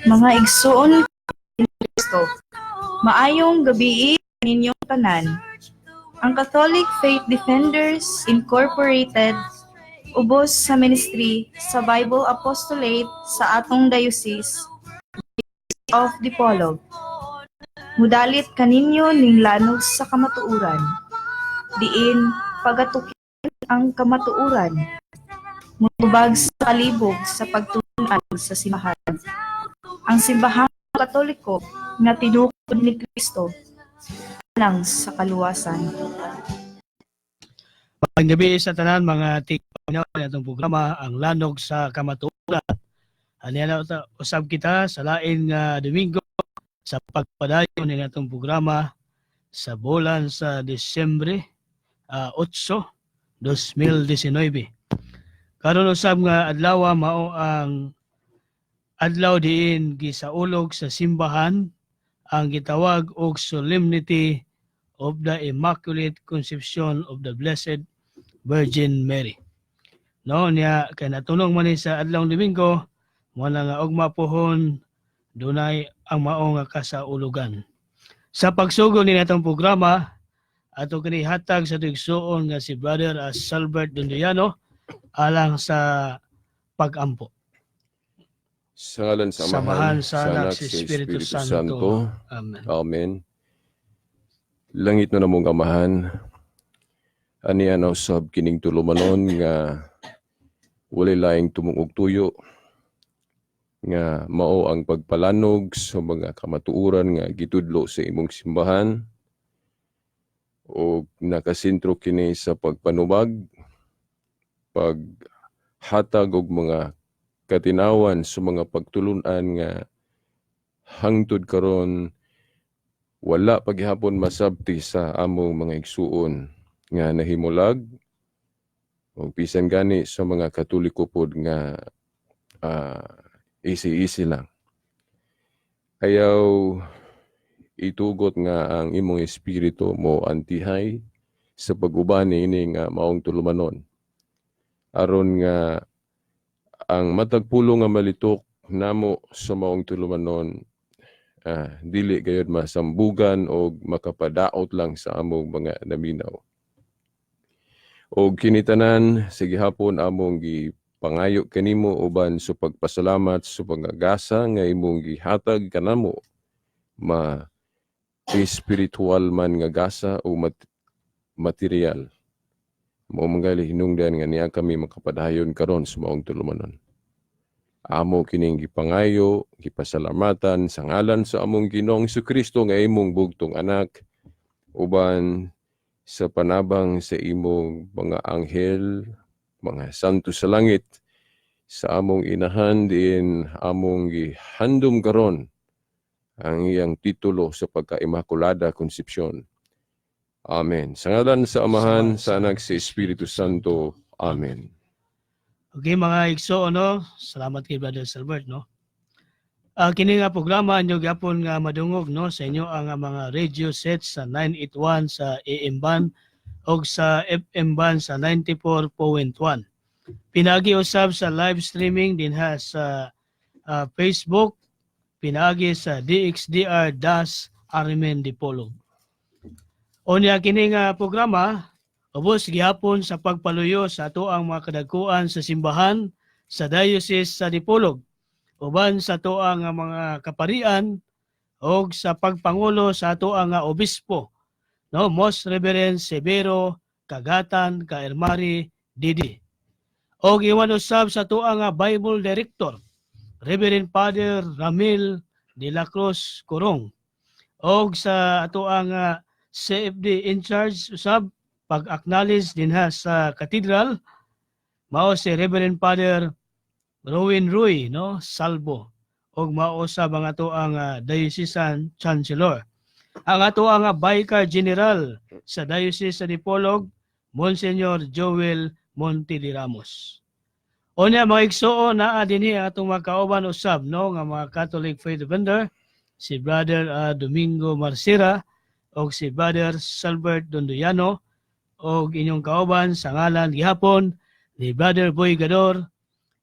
Mga igsoon ni Kristo, maayong gabi ninyong tanan. Ang Catholic Faith Defenders Incorporated ubos sa ministry sa Bible Apostolate sa atong diocese of Dipolog. Mudalit kaninyo ning lanog sa kamatuuran. Diin pagatukin ang kamatuuran. Mutubag sa kalibog sa pagtunan sa simbahan. Ang simbahang Katoliko nga tinukod ni Kristo lang sa kaluwasan. Magandang gabi sa tanan mga tigpaw na itong programa ang Lanog sa Kamatuuran. Ano usab kita sa lain nga Domingo sa pagpadayon ng itong programa sa bulan sa Disyembre 8, 2019. Karon usab nga adlaw mao ang adlaw diin gisaulog sa simbahan ang gitawag og Solemnity of the Immaculate Conception of the Blessed Virgin Mary. No niya kay natulong man ni sa adlaw Domingo mo na nga ugma pohon dunay ang mao nga kasaulugan. Sa pagsugod ni natong programa ato kini hatag sa tigsuon nga si Brother Salbert Donduyano alang sa pag-ampo. Sa ngalan sa Samahan sa Anak si Espiritu Santo. Amen. Amen. Langit na namong amahan, ani ano sab kining tulumanon nga walay laing tumungog tuyo nga mao ang pagpalanog sa mga kamatuoran nga gitudlo sa imong simbahan o nakasentro kini sa pagpanubag, paghatag og mga katinawan sa mga pagtulunan nga hangtod karon wala paghapon masabti sa among mga igsuon nga nahimulag o bisan gani sa mga Katoliko pod nga easy lang. Ayaw itugot nga ang imong espiritu mo antihay sa pag-uban ini nga maong tulumanon. Aron nga ang matag pulo nga malitok namo sa maong tulumanon dili gayud masambugan o makapadaot lang sa among mga naminaw. O kinitanan sa gihapon among gipangayo kanimo uban sa pagpasalamat sa pagagasa nga imong gihatag kanamo espiritual man nga gasa o material. Mao manggali hinungdan nga niya kami makapadayon karon sa maong tulumanon. Amo kining gipangayo, gipasalamatan sa ngalan sa among Ginoong Jesucristo nga imong bugtong anak uban sa panabang sa imong mga anghel, mga santo sa langit, sa among inahan din among gihandom karon ang iyang titulo sa pagka-Immaculada Concepcion. Amen. Sa ngalan sa Amahan, sa Anak, sa Espiritu Santo. Amen. Okay mga igso, salamat kay Brother Salbert, no? Kini nga programa nyo gyapon nga madungog, no, sa inyo ang mga radio sets sa 981 sa AM band o sa FM band sa 94.1. Pinagi usab sa live streaming din sa Facebook, pinagi sa DXDR-Arimen Dipolog. Unya kini nga programa ubos gihapon sa pagpaluyo sa ato ang mga kadagkuan sa simbahan sa Diocese sa Dipolog uban sa ato ang mga kaparian o sa pagpangulo sa ato ang obispo, no, Most Reverend Severo Kagatan Kaermari Didi. O iwan usab sa ato ang Bible Director Reverend Father Ramil de la Cruz Corong o sa ato ang CFD in charge usab pag-acknowledge din sa Cathedral mao si Reverend Father Rowan Rui, no, Salvo og mao usab ang ato ang Diocesan Chancellor. Ang ato ang Vicar General sa Diocese sa Dipolog, Monsignor Joel Monte de Ramos. Unya mga igsuon naa dinhi atong mga kauban usab, no, nga mga Catholic Faith Defender, si Brother Domingo Marcira o si Brother Salbert Donduyano o inyong kauban sa ngalan gihapon ni Brother Boy Gador,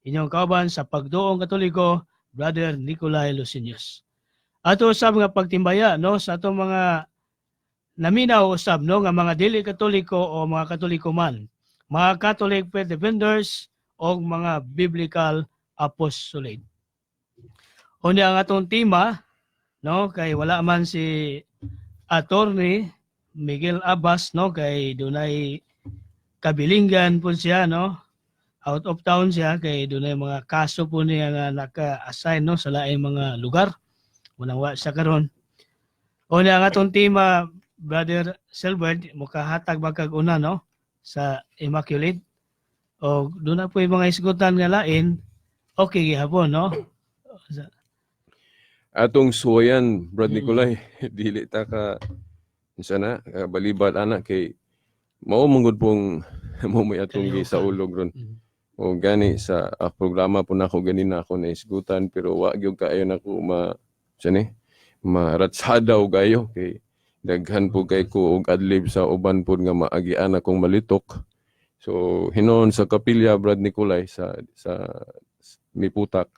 inyong kauban sa pagduong Katoliko, Brother Nicolay Lucenius. Ato usab nga pagtimbaya no sa atong mga naminaw usab no nga mga dili Katoliko o mga Katoliko man, mga Catholic faith defenders o mga biblical apostolate. Unya ang atong tema no kay wala man si Attorney Miguel Abbas no kay dunay kabilinggan po siya no, out of town siya kay dunay mga kaso po niya nga naka-assign no sa laing mga lugar. Unang wa siya karon. Una ang atong tema, Brother Silbert, mukahatag magkag una no sa Immaculate. O doon na po yung mga isgutan nga lain, okay gihapon no. Atong suwayan, Brad Nicolay, dili ta ka sana balibad anak kay mao mangud pong mo may atong gi sa ulog ron. O gani sa programa po nako ganina ako na isgutan pero wa gyud kaayo nako maratsada og ayo kay daghan po kay ko og adlib sa uban pod nga maagian akong malitok. So hinon sa kapilya Brad Nicolay sa Miputak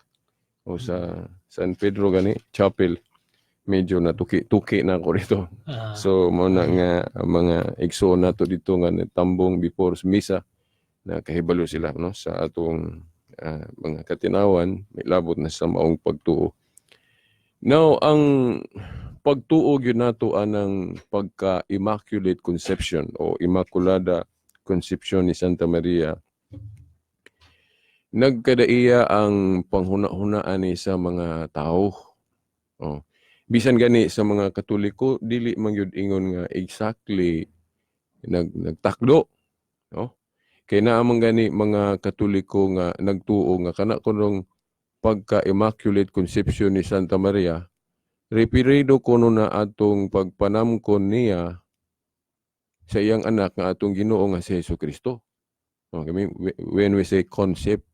o sa San Pedro gani Chapel medyo natuki-tuki na ako rito. So mao na nga mga igsoon nato dito nga tambong before misa na kahibalo sila no sa atong mga katinawan may labot na sa maong pagtuo. Now ang pagtuo gyud nato anang pagka-Immaculate Conception o Immaculada Conception ni Santa Maria. Nagkadaiya ang panghuna-hunaan ni sa mga tao. Oh. Bisan gani sa mga Katoliko dili man gyud ingon nga exactly nagtakdo, no? Kay naa man gani mga Katoliko nga nagtuo nga kana kunong pagka-Immaculate Conception ni Santa Maria, referido kuno na atong pagpanamkon niya sa iyang anak nga atong Ginoo nga si Jesucristo. Okay, when we say concept,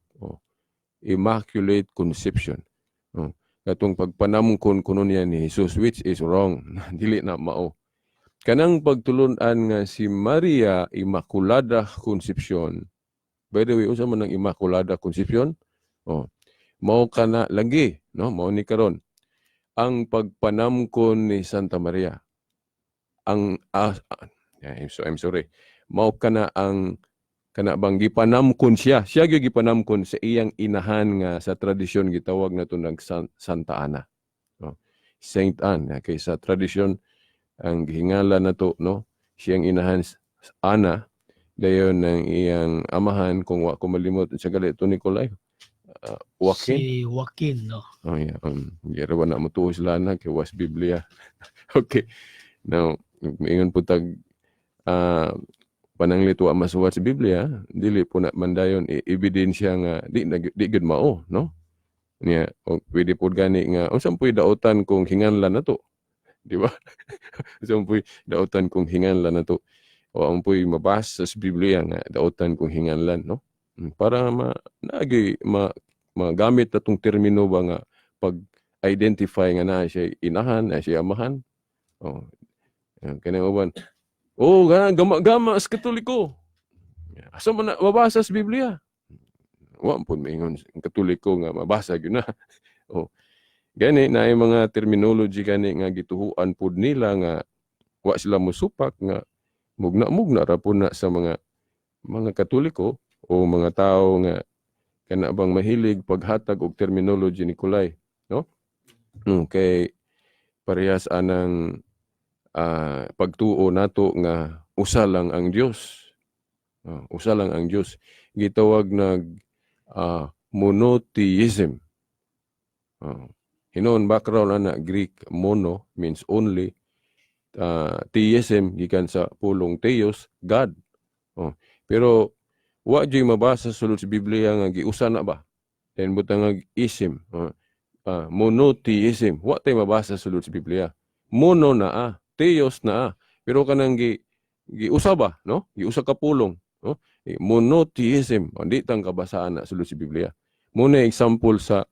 Immaculate Conception. Katong pagpanamkon kuno niya ni Jesus, which is wrong. Dili na mao. Kanang pagtulunan nga si Maria Immaculada Conception. By the way, usa man ang Immaculada Conception? Mao kana lagi, no? Mao ni karon. Ang pagpanamkon ni Santa Maria. I'm sorry. Mao kana ang kana bang gipanamkon siya. Siya gyud gipanamkon sa iyang inahan nga sa tradisyon gitawag nato nag Santa Ana. No? Saint Anne kay sa tradisyon ang gihingala nato no. Siyang inahan Ana dayon ng iyang amahan kung wa ko malimot sa galito Nicolay. Joaquin. Si Joaquin no. Oh yeah. Girawa na mo tuo sila na kay was Biblia. Okay. Now, ingon po tag pananglit wa masuwat sa Biblia, dili po na mandayon ebidensya nga di gud mao, no? Niya, pwede po gani nga unsa puy daotan kung hinganlan nato. Di ba? Unsa puy daotan kung hinganlan nato. O ang puy mabasa sa Biblia nga daotan kung hinganlan, no? Para magamit natong termino ba nga pag-identify nga na siya inahan, na siya amahan. Kanang uban. Gama sa Katoliko. Asa man na mabasa sa Biblia? Wa pud maingon ang Katoliko nga mabasa gyud na. Gani na ay mga terminology gani nga gituhuan pud nila nga wa sila mosupak nga mugna ra pud na sa mga Katoliko o mga tao nga kana bang mahilig paghatag og terminology ni Nicolay, no? Kay parehas anang pagtuo nato nga usa lang ang Dios. Usa lang ang Dios. Gitawag nag monotheism. Hinon background ana Greek mono means only. Theism gikan sa pulong theos, God. Pero wa jay mabasa sulod sa Biblia nga giusa na ba? Then butang ism. Monotheism. Wa tay mabasa sulod sa Biblia. Mono na theos na pero kanang giusa ba, no? Giusa ka pulong, no? Monotheism, di tang kabasaan na sulod sa Biblia. Muna example sa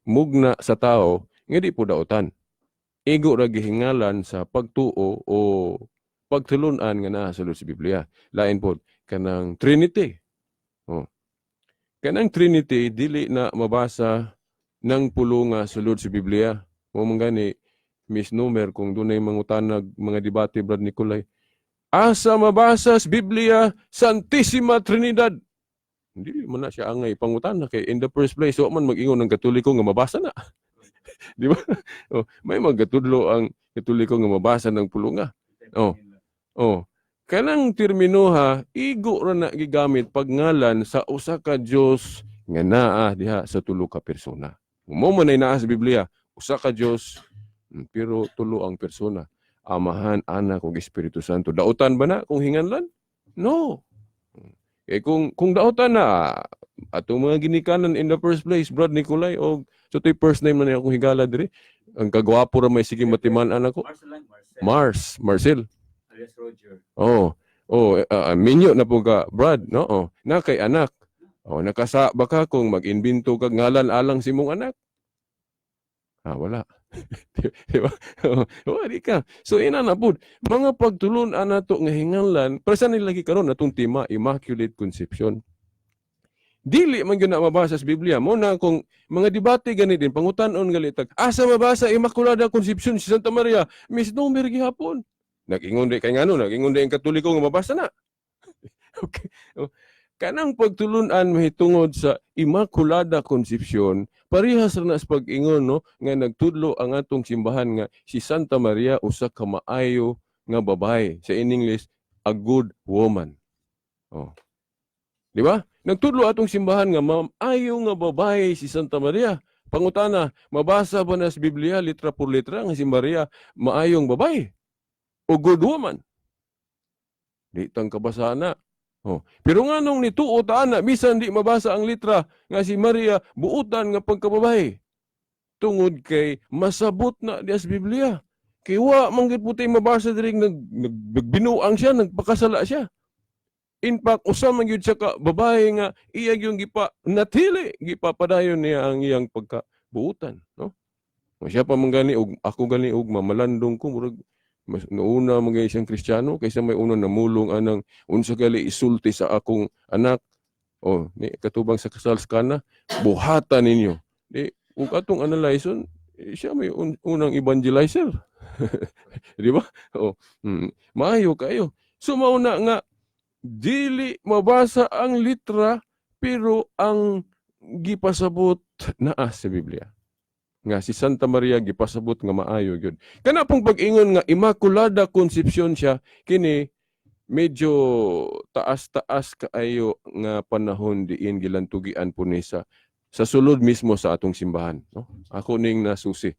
mugna sa tao nga di po daotan. Igo ra gihingalan sa pagtuo o pagtulunan nga naa sulod sa Biblia. Lain pod kanang Trinity. Kanang Trinity dili na mabasa ng pulo nga sulod sa Biblia. Mo man gani misnomer kung dunay mangutanag mga debate Brad Nicolay. Asa mabasa sa Biblia Santissima Trinidad. Hindi man na siya angay pangutana kay in the first place wa man mag-ingon ng Katoliko nga mabasa na. Di ba? Oh, may magkatudlo ang Katoliko nga mabasa ng pulo nga. Oh. Kanang termino ha, igo ra na gigamit pag ngalan sa usa ka Dios nga naa diha sa tulo ka persona. Mo man ay naa sa Biblia, usa ka Dios pero tulo ang persona. Amahan, Anak ug Espiritu Santo. Dautan ba na kung hinganlan? No. Eh kung dautan na atong mga ginikanan in the first place, Brad Nicolay og so to'y first name na niya akong higala diri. Ang kagwapo ra may sige matiman-an ako. Marcel. Alias Roger. Minyo na po ka, Brad, no? Na kay anak. Nakasa ba ka kung mag-invento kag ngalan alang si mong anak? Wala. Diba? Di ka. So, ina na po. Mga pagtulon nato nga hinganlan, presa nilagi karon natong tema, Immaculate Conception. Dili man gyud na mabasa sa Biblia. Mo na kung mga debate gani din, pangutan-on galitag, asa mabasa Immaculada Conception si Santa Maria? Misnomer gihapon. Nag-ingon di kay ngano, nag-ingon di ang Katoliko nga mabasa na. Okay. Kanang pagtulunan mahitungod sa Immaculada Conception, parehas ra na sa pag-ingon no nga nagtudlo ang atong simbahan nga si Santa Maria usa ka maayo nga babae. Sa in English, a good woman. Di ba? Nagtudlo atong simbahan nga maayo nga babae si Santa Maria. Pangutana, mabasa ba na sa Biblia litra por litra nga si Maria maayong babae? O good woman. Di tang kabasa na. Pero nga nung nituot ana, bisan di mabasa ang litra nga si Maria buutan nga pagkababae. Tungod kay masabot na di sa Biblia. Kay wa manggid puti mabasa diri nagbinuang siya, nagpakasala siya. In fact, usa man gyud siya ka babae nga iya yung natili gipapadayon niya ang iyang pagkabuutan, no? Siya pa man gani og ako gani og mamalandong ko murag mas nauna mga isang Kristiyano kaysa may una namulong anang unsa gali isulti sa akong anak ni katubang sa kasal sa kana buhatan ninyo di ug atong analyson siya may unang evangelizer. Di ba? Maayo kayo. So mauna nga dili mabasa ang litra pero ang gipasabot naa sa Biblia nga si Santa Maria gipasabot nga maayo gyud. Kana pong pag-ingon nga Immaculada Conception siya kini medyo taas-taas kaayo nga panahon diin gilantugian po ni sa sulod mismo sa atong simbahan, no? Ako ning nasusi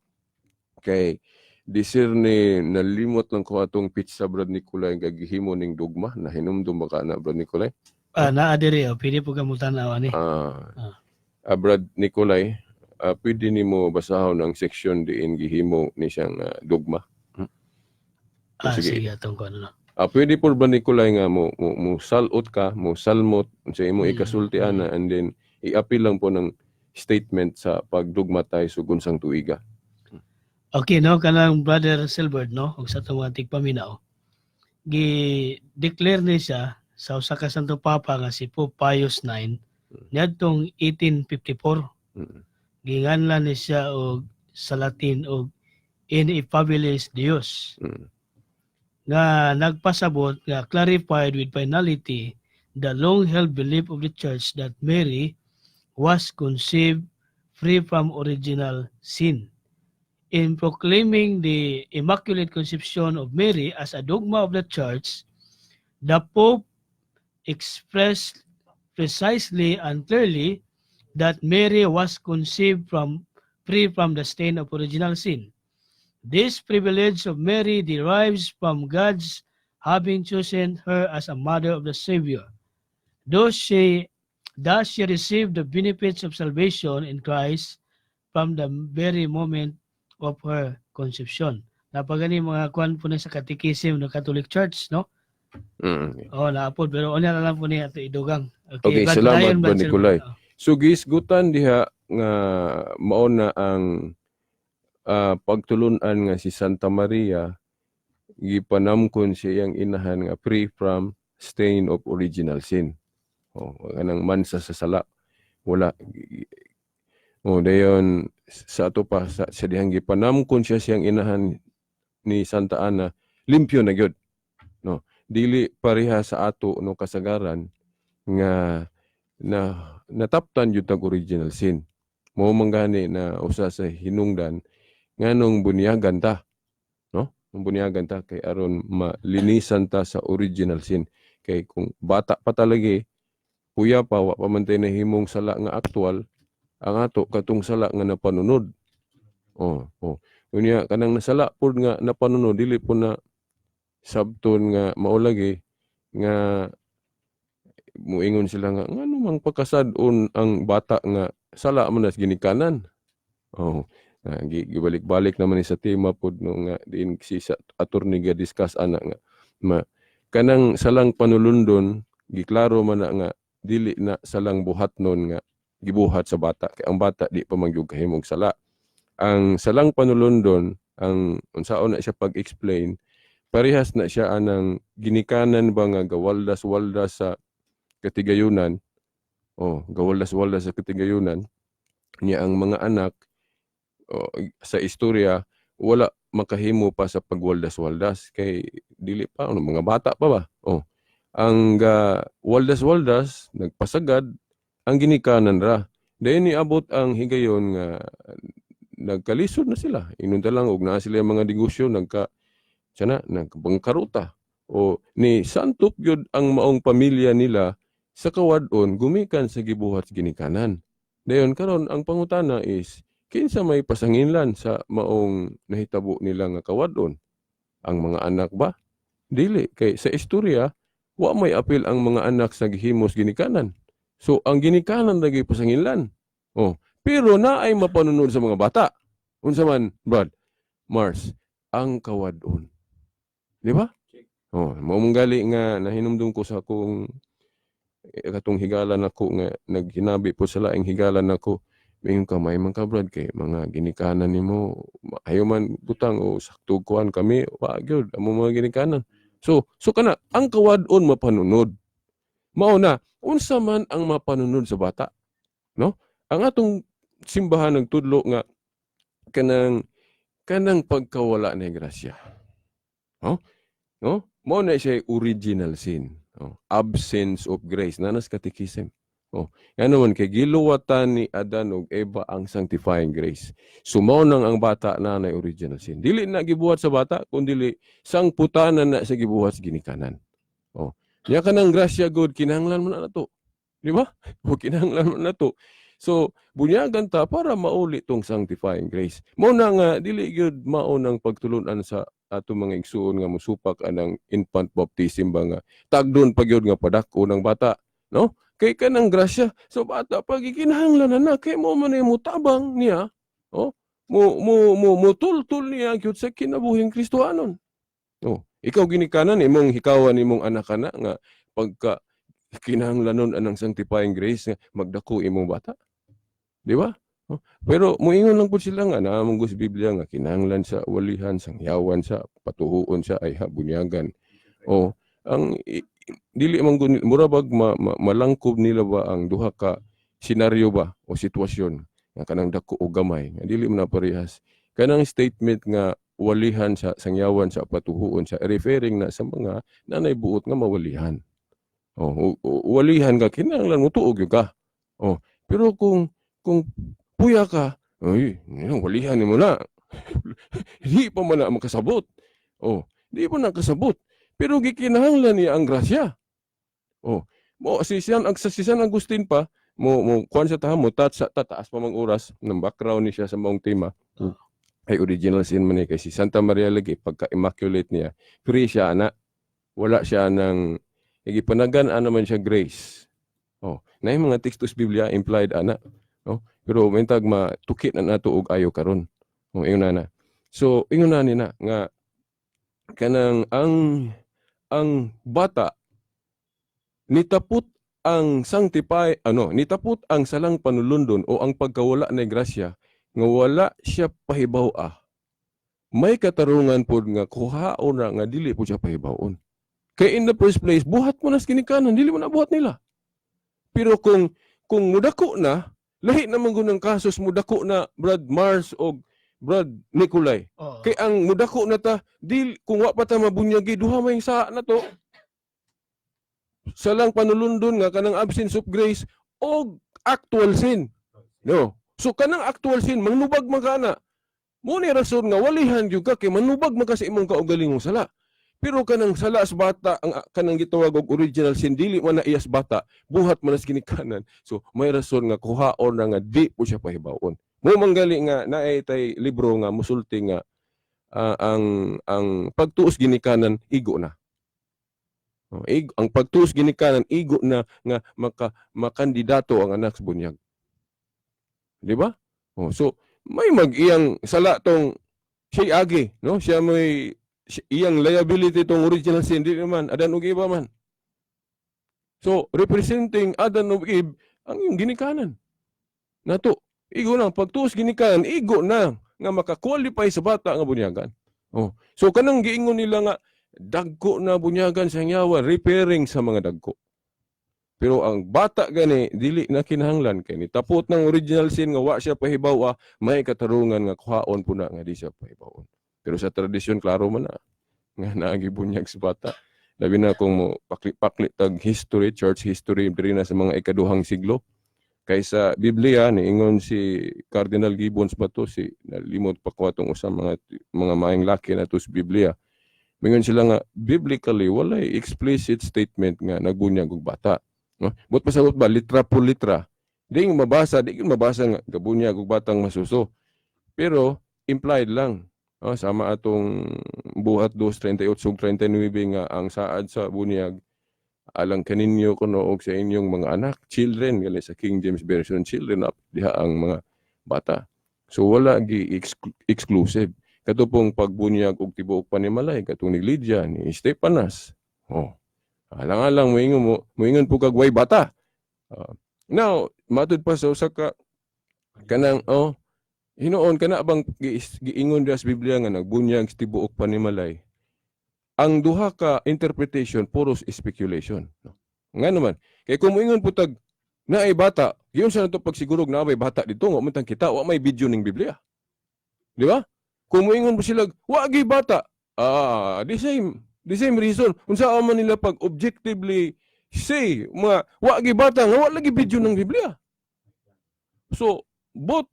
kay disirne nalimot lang ko atong pizza Brad Nicolay nga gihimo ning dogma na hinumdum ba ka na Brad Nicolay? Naa diri pili po kamutan na ani. Brad Nicolay, pwede nimo basahon ang section diin gihimo ni siyang dogma. Sige atong ko ano. Pwede po ba Nicolay nga mo salot ka, mo salmot sa imo ikasultian na and then i-appeal lang po ng statement sa pagdugmatay sugod sang tuiga. Okay, no, kanang Brother Silbert, no, og sa itong ating paminaw, gi-declare ni siya sa usa ka Santo Papa nga si Pope Pius IX niadtong 1854. Ginganlan ni siya og sa Latin og Ineffabilis Deus. Nga nagpasabot nga clarified with finality the long-held belief of the Church that Mary was conceived free from original sin. In proclaiming the Immaculate Conception of Mary as a dogma of the Church, the Pope expressed precisely and clearly that Mary was conceived free from the stain of original sin. This privilege of Mary derives from God's having chosen her as a mother of the Savior. Thus she received the benefits of salvation in Christ from the very moment of her conception. Napagani mga kuan po na sa Catechism ng Catholic Church, no? Naapod pero unya na lang po niya ito idugang. Okay, salamat po Nicolay. So gisgutan diha nga mao na ang pagtulunan nga si Santa Maria gipanamkon siya iyang inahan nga free from stain of original sin. Kanang mansa sa sala. wala. O dayon sa ato pa sa dihang gipanamkon siya siyang inahan ni Santa Ana, limpyo na gyud, no. Dili pareha sa ato no kasagaran nga na nataptan jud tag original sin. Mao man gani na usa sa hinungdan nganong bunyagan ta, no? Ang bunyagan ta kay aron malinisan ta sa original sin. Kay kung bata pa talagi, puya pa wa pa man tayo nahimong sala nga aktual, ang ato katong sala nga napanunod. Unya kanang nasala pod nga napanunod dili po na sabton nga maulagi nga muingon sila nga ngano mang pagkasad-on ang bata nga sala man nas ginikanan. Gibalik-balik naman ni sa tema pod no nga din si sa attorney ga discuss ana nga kanang salang panulundon giklaro man na nga dili na salang buhat nun nga gibuhat sa bata kay ang bata di pa man gyud kahimong sala. Ang salang panulundon ang unsaon na siya pag-explain parehas na siya anang ginikanan ba nga gawaldas-waldas sa katigayunan. Gawaldas-waldas sa katigayunan niya ang mga anak sa istorya wala makahimo pa sa pagwaldas-waldas kay dili pa mga bata pa ba. Ang waldas-waldas nagpasagad ang ginikanan ra. Dayon niabot ang higayon nga nagkalisod na sila. Inunta lang og naa sila mga negosyo nagpangkaruta. Ni santok gyud ang maong pamilya nila sa kawadon gumikan sa gibuhat ginikanan. Dayon karon ang pangutana is kinsa may pasanginlan sa maong nahitabo nila nga kawadon? Ang mga anak ba? Dili kay sa istorya wa may apil ang mga anak sa gihimos ginikanan. So ang ginikanan lagi pasanginlan. Pero naay mapanunod sa mga bata. Unsa man, Brad? Mars, ang kawadon. Di ba? Mao gali nga nahinumdum ko sa akong katong higalan ako nga naghinabi po sa laing higalan ako. Mayon ka may man ka, Brad, kay mga ginikanan nimo ayo man butang o sakto kuan kami wa gyud amo mga ginikanan. So kana ang kawadon mapanunod. Mao na unsa man ang mapanunod sa bata, no? Ang atong simbahan nagtudlo nga kanang pagkawala ni grasya. No? Mao na siya original sin. Absence of grace nanas katekism. Yan naman kay giluwatan ni Adan ug Eva ang sanctifying grace. Sumaw nang ang bata na nay original sin. Dili na gibuhat sa bata kundi sang putanan na sa gibuhat sa ginikanan. Ya kanang grasya God kinahanglan mo na nato. Di ba? Kinahanglan mo na nato. So bunyagan ta para mauli tong sanctifying grace. Mao na nga dili gyud mao nang pagtulunan sa ato mga igsuon nga mosupak anang infant baptism ba nga tagdon pa gyud nga padako ng bata, no? Kay kanang grasya so bata pag ikinahanglan na kay mo man mo tabang niya, mo tultul niya gyud sa kinabuhing Kristohanon. Ikaw ginikanan imong hikawan imong anak kana nga pagka kinahanglanon anang sanctifying grace nga magdako imong bata. Di ba? Pero muingon lang po sila nga naamong sa Biblia nga kinahanglan sa walihan, sangyawan sa patuhuon sa ay bunyagan. Ang dili man murabag malangkob nila ba ang duha ka senaryo ba o sitwasyon nga kanang dako o gamay nga dili man parehas. Kanang statement nga walihan sa sangyawan sa patuhuon sa referring na sa mga nanay buot nga mawalihan. Walihan ka kinahanglan mo tuog ka. Pero kung puya ka, walihan mo na. Hindi pa man na makasabot. Hindi pa nakasabot. Pero gikinahanglan niya ang grasya. Mo si San Agustin pa mo kuan sa tahan mo tataas pa mang oras ng background ni siya sa maong tema. Ay original sin man kay si Santa Maria lagi pagka immaculate niya. Free siya ana. Wala siya nang gipanagan naman siya grace. Na yung mga text sa Biblia implied ana. Pero mentag matukit na nato og ayo karon. Ingon na. So ingon na ni na nga kanang ang bata nitapot ang nitapot ang salang panulundon o ang pagkawala na grasya nga wala siya pahibaw. May katarungan pod nga kuhaon na nga dili po siya pahibawon. Kay in the first place buhat mo nas kinikanan dili mo na buhat nila. Pero kung kung mudako na, lahi naman ng kasos mudako na Brad Mars o Brad Nicolay. Oo. Kay ang mudako na ta, kung wa pa ta mabunyagi, duha may sa na to. Sa lang panulundon nga kanang absence of grace o actual sin. No. So kanang actual sin, manubag magana. Mo ni rason nga walihan gyud ka kay manubag man ka sa imong kaugalingong sala. Pero kanang sala sa bata, ang kanang gitawag og original sin, dili man na iyas bata, buhat man as ginikanan. So may rason nga kuhaon na nga di po siya pahibawon. Mo manggali nga naay tay libro nga musulti nga ang pagtuos ginikanan igo na. Ang pagtuos ginikanan igo na nga makandidato ang anak sa bunyag. Di ba? So may mag-iyang sala tong siya agi, no? Siya may iyang liability tong original sin, di naman Adan ug Eva man. So representing Adan ug Eve ang iyong ginikanan. Nato, igo na pagtuos ginikanan, igo na nga maka-qualify sa bata nga bunyagan. So kanang giingon nila nga dagko na bunyagan sa hangyawan, repairing sa mga dagko. Pero ang bata gani dili na kinahanglan kay ni tapot ng original sin nga wa siya pahibaw, may katarungan nga kuhaon puna nga di siya pahibawon. Pero sa tradisyon klaro man na nga naagi bunyag sa bata. Labi na kung mo pakli tag history, church history diri na sa mga ikaduhang siglo. Kaysa Biblia niingon si Cardinal Gibbons ba to, si nalimot pa ko atong usang mga maayong laki na to sa Biblia. Mingon sila nga biblically walay explicit statement nga nagbunyag og bata. No? But pasabot ba litra po litra. Di mabasa nga gabunyag og batang masuso. Pero implied lang. Sama atong buhat 2:38-39 nga ang saad sa bunyag alang kaninyo kuno og sa inyong mga anak, children gali sa King James Version, children up diha ang mga bata. So wala gi exclusive. Katupong pagbunyag og tibuok panimalay katong ni Lydia ni Stepanas. Alang-alang moingon po kag way bata. Now, matud pa sa usa ka kanang hinoon kana bang giingon sa Biblia nga nagbunyag sa tibuok panimalay. Ang duha ka interpretation puros speculation. Nga naman, kay kung moingon po tag naay bata, giyon sa nato pagsigurog na may bata dito, wa man tang kita, wa may video ning Biblia. Di ba? Kung moingon po sila, wa gyud bata. The same reason. Unsa man nila pag objectively say mga wa gyud bata nga wa lagi video ng Biblia. So both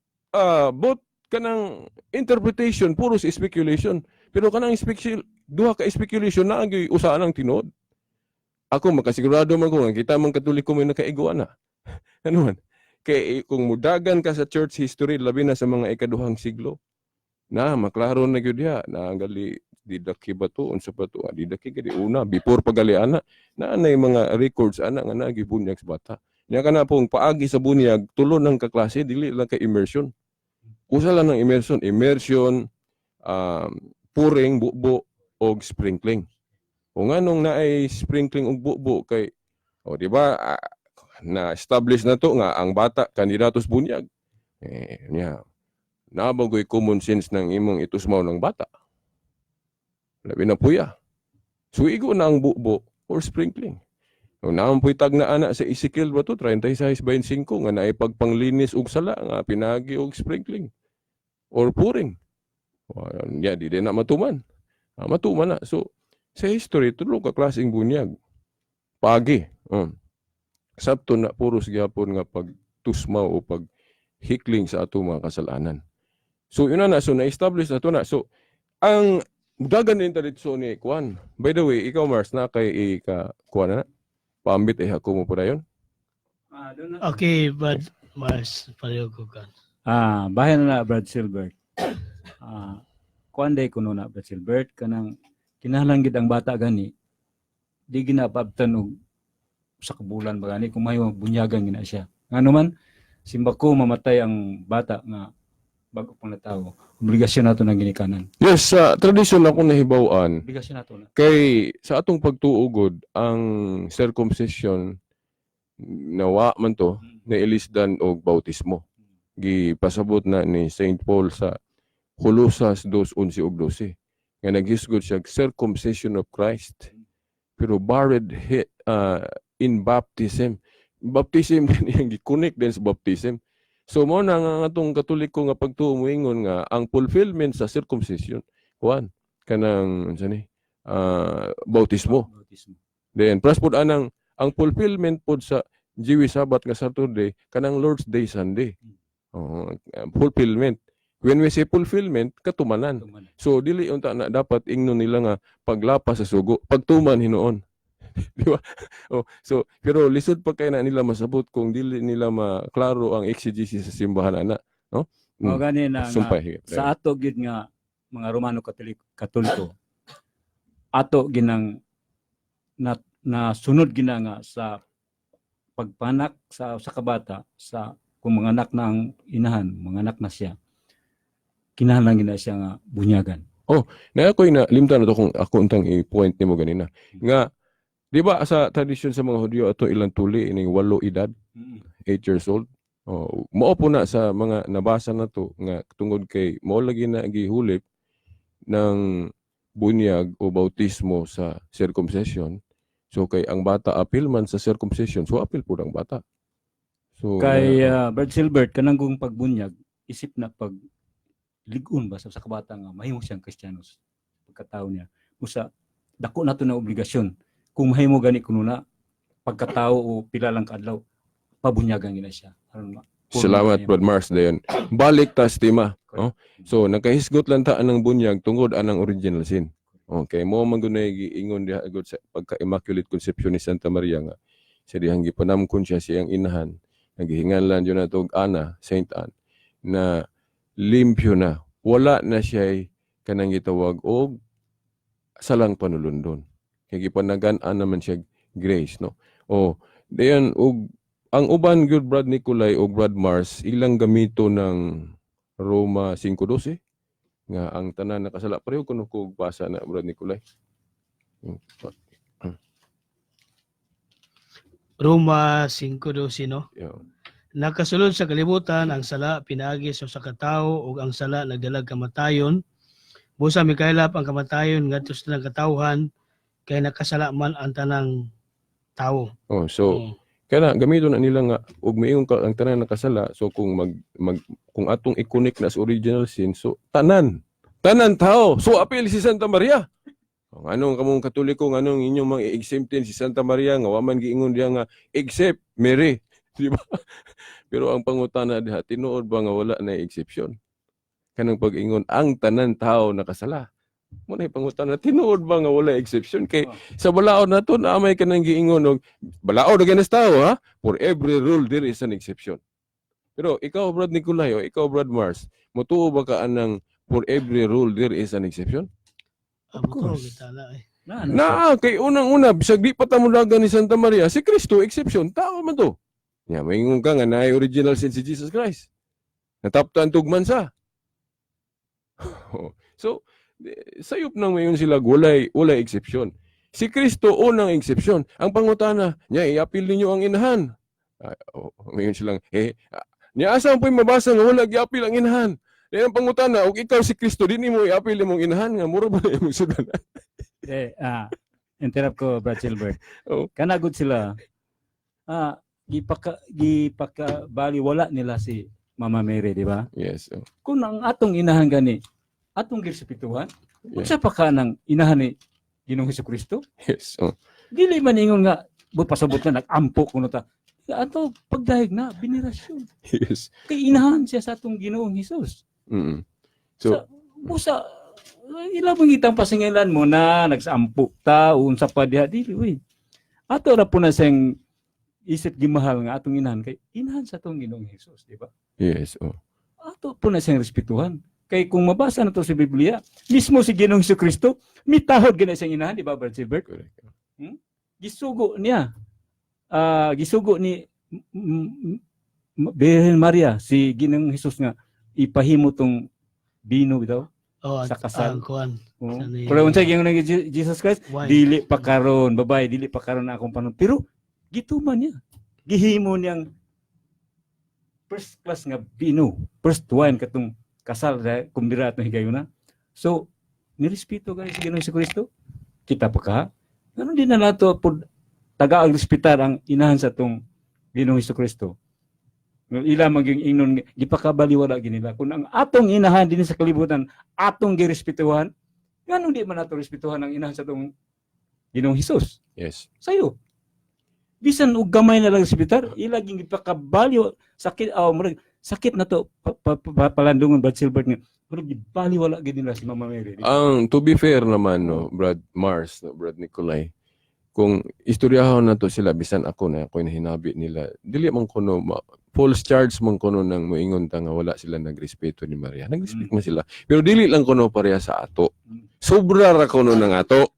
kanang interpretation puros speculation, pero kanang duha ka speculation na agi usaan ang tinuod. Ako makasigurado man ko nga kita man Katoliko may nakaiguan na. Ano man? Kay kung mudagan ka sa church history labi na sa mga ikaduhang siglo, na maklaro na gyud diha na gali didaki ba to unsa pa to didaki gadi una before pagaliana na anay mga records ana nga nagibunyag sa bata nya kana pong paagi sa bunyag tulo ng kaklase dili lang ka immersion usa lang ng immersion puring bubo og sprinkling o nganong naay sprinkling og bubo kay di ba na establish na to nga ang bata kandidato sa bunyag nya nabagoy common sense ng imong itusmaw ng bata. Labi na puya. So, igo na ang bubo or sprinkling. Naman po'y tag na anak sa Ezekiel ba ito, 36-25, nga naipagpanglinis og sala, nga pinagi og sprinkling. Or puring. Di na matuman. Matuman na. So, sa history, tulo ka klaseng bunyag. Pagi. Sabto na puros gyapon nga pagtusmaw o paghikling sa ato mga kasalanan. So, yun na. So, na-establish na ito na. So, ang dagan din dito ni Kwan. By the way, ikaw Mars, na kay Kwan na? Paambit ako mo po na yun? Okay, Brad Mars, pareho ko ka. Bahin na Brad Silbert. Kwan day kuno na Brad Silbert, kanang kinahanglan gid ang bata gani, di ginapabtan og sa kabulan ba gani, kung may bunyagan gina siya. Ngano man, simbako mamatay ang bata nga bago pang natawo. Obligasyon nato na ginikanan. Yes, sa tradisyon ako nahibaw-an, Obligasyon nato na. kay sa atong pagtuugod, ang circumcision nawa man to, na ilisdan og bautismo. Gipasabot na ni St. Paul sa Colosas 2:11 ug 12. Nga naghisgod siya circumcision of Christ. Pero buried in baptism. baptism din yang gi-connect din sa baptism. So mo na nga atong Katoliko nga pagtuo moingon nga ang fulfillment sa circumcision kuan kanang unsa ni bautismo. Bautismo. Then plus pud anang ang fulfillment pod sa Jewish Sabbath nga Saturday kanang Lord's Day Sunday. Fulfillment. When we say fulfillment, katumanan. Tumanan. So dili unta na dapat ingnon nila nga paglapas sa sugo, pagtuman hinuon. Di ba? So pero lisod pa kay na nila masabot kung dili nila maklaro ang exegesis sa simbahan ana, no? Mao gani na nga, Sumpay. sa ato gid nga mga Romano Katoliko ato ginang na sunod gina nga sa pagpanak sa kabata sa kung mga anak na ang inahan, mga anak na siya. Kinahanglan gina siya nga bunyagan. Na ako'y na limtan na to kung ako untang i-point nimo ganina. Nga di ba sa tradisyon sa mga Hudyo ato ilang tuli ining 8 edad, 8 years old. Mao po na sa mga nabasa na to nga tungod kay mao lagi na gihulip ng bunyag o bautismo sa circumcision. So kay ang bata apil man sa circumcision, so apil po ang bata. So Kay Brad Silbert kanang kung pagbunyag isip na pag ligon ba sa kabata nga mahimo siyang Kristiyanos pagkatao niya. Usa dako nato na obligasyon kung mahimo gani kuno na pagkatao o pila lang kadlaw pabunyagan gina siya. Aron salamat Brad Mars dayon. Balik ta estima, no? So nakahisgot lang ta anang bunyag tungod anang original sin. Okay, mo man gunay giingon diha agud sa pagka-Immaculate Conception ni Santa Maria nga sa dihang gipanamkon siya siyang inahan. Naghihinganlan yun na tog Ana, Saint Anne, na limpyo na. Wala na siya kanang gitawag og salang panulundon. Kaya gipanagan-an naman siya grace, no? Dayan, ang uban gyud Brad Nicolay o Brad Mars, ilang gamito ng Roma 5:12 nga ang tanan nakasala pareho kuno kog basa na Brad Nicolay. Roma 5:12 no. Yeah. Nakasulod sa kalibutan ang sala pinaagi sa katao ug ang sala nagdalag kamatayon. Busa mikaylap ang kamatayon ngadto sa tanang katawhan kay nakasala man ang tanang tawo. So kana gamito na nila nga ug miingon ka ang tanan nakasala, so kung kung atong i-connect na sa original sin, so tanan tao, so apil si Santa Maria. Anong kamong Katoliko anong inyong mga exemptin si Santa Maria nga wa man giingon diha nga except Mary, di ba? Pero ang pangutana diha tinuod ba nga wala na exception? Kanang pag-ingon ang tanan tao nakasala. Mo na pangutana tinuod ba nga wala exception kay sa balaod nato na may kanang giingon og balaod og ganas tao ha, for every rule there is an exception. Pero ikaw Brad Nicolay o ikaw Brad Mars, motuo ba ka anang for every rule there is an exception? Of course. Kay unang-una bisag di pa ta mulagan ni Santa Maria, si Kristo exception, tao man to. Nya maingon ka nga naay original sin si Jesus Christ. Nataptan tugman sa. So sayop nang mayon sila walay exception. Si Kristo unang exception. Ang pangutana, nya iapil ninyo ang inahan. Mayon silang nya asa po'y mabasa nga wala giapil ang inahan. Ang pangutana, og ikaw si Kristo din mo iapil imong inahan nga mura ba imong sudan? Interrupt ko Brad Silbert. Kana gud sila. Gipaka bali wala nila si Mama Mary, di ba? Yes. Kung ang atong inahan gani, atong girsipituhan, unsa pa ka nang inahan ni Ginoong Hesukristo? Yes. Dili man ingon nga pasabot na nag-ampo kuno ta. Ato pagdahig na binirasyon. Yes. Kay inahan siya sa atong Ginoong Hesus. So busa ilabang itang pasingilan mo na nagsampo ta unsa pa diha dili uy. Ato ra po na siyang isip gimahal nga atong inahan kay inahan sa atong Ginoong Hesus, di ba? yes. Ato po na siyang respetuhan. Kay kung mabasa na to sa Biblia, mismo si Ginoong Hesukristo mitahod gina siyang inahan, di ba Brad Silbert? Correct. Gisugo niya. Gisugo ni Birhen Maria si Ginoong Hesus nga ipahimo tong bino daw sa kasal. Pero unsay gingon ni Jesus Christ, dili pa karon, babay, dili pa karon na akong panon. Pero gituman niya. Gihimo niyang first class nga bino, first wine katong kasal sa kumbira atong higayuna. So, nirespeto gani si Ginoong Kristo. Kita pa ka. Ano din na nato pud taga-respetar ang inahan sa tong Ginoong Hesukristo. Ila maging ingnon gipakabaliwala ginila kun ang atong inahan dinhi sa kalibutan atong girespetuhan ngano di man ato respetuhan ang inahan sa atong Ginoong Hesus Yes. sayo bisan og gamay na lang sa bitar ila ging gipakabaliw sakit murag sakit na to palandungon Brad Silbert nga murag gibaliwala gid nila si Mama Mary. To be fair naman, no, Brad Mars, no, Brad Nicolay, kung istoryahon na to sila, bisan ako na ako'y nahinabi nila, dili man kuno, false charge man kuno nang moingon ta nga wala sila nagrespeto ni Maria. Nagrespeto man sila. Pero dili lang kuno pareha sa ato. Sobra ra kuno ng ato.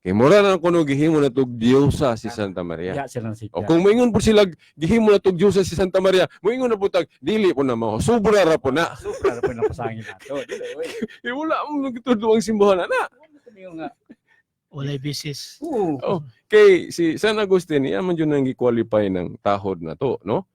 Kay mura na kuno gihimo na tog Diyosa si Santa Maria. Ya sila sa O kung moingon po sila gihimo na tog Diyosa si Santa Maria, moingon na putag dili po na mao. Sobra ra po na. super ra po napasangin nato. Dili oy. Wala mo nagtudo ang simbahan ana. Nga. Walay bisis. Oh, kay si San Agustin, iya man yun ang gi-qualify ng tahod na to, no?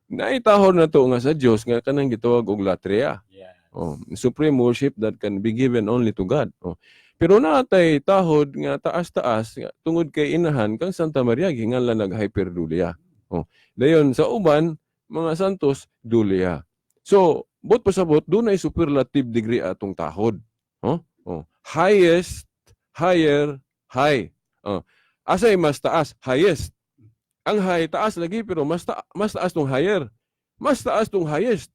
Naitahod na to nga sa Dios nga kanang gitawag og latria. Yeah. Oh, supreme worship that can be given only to God. Oh. Pero natay tahod nga taas-taas nga, tungod kay inahan kang Santa Maria ginganlan nag-hyperdulia. Oh. Dayon sa uban mga santos dulia. So, bot pasabot dunay superlative degree atong tahod. Oh? Oh. Highest, higher, high. Oh. Asay mas taas, highest. Ang high taas lagi pero mas taas tong higher. Mas taas tong highest.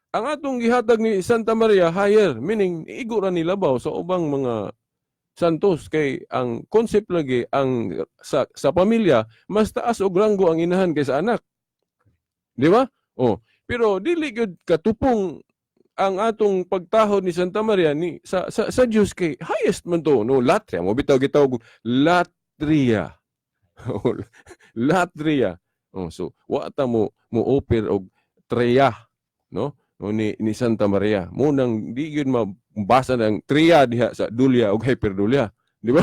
Ang atong gihatag ni Santa Maria higher, meaning igo ra nila baw sa ubang mga santos kay ang concept lagi ang sa pamilya mas taas og ranggo ang inahan kaysa anak. Di ba? Oh, pero dili gyud katupong ang atong pagtahod ni Santa Maria ni sa Dios kay highest man to, no, latria mo bitaw gitawag latria. Latria. Oh, so wa ta mo offer og treya, no? O ni Santa Maria. Mo nang di gyud mabasa ng treya diha sa dulia og hyperdulia, di ba?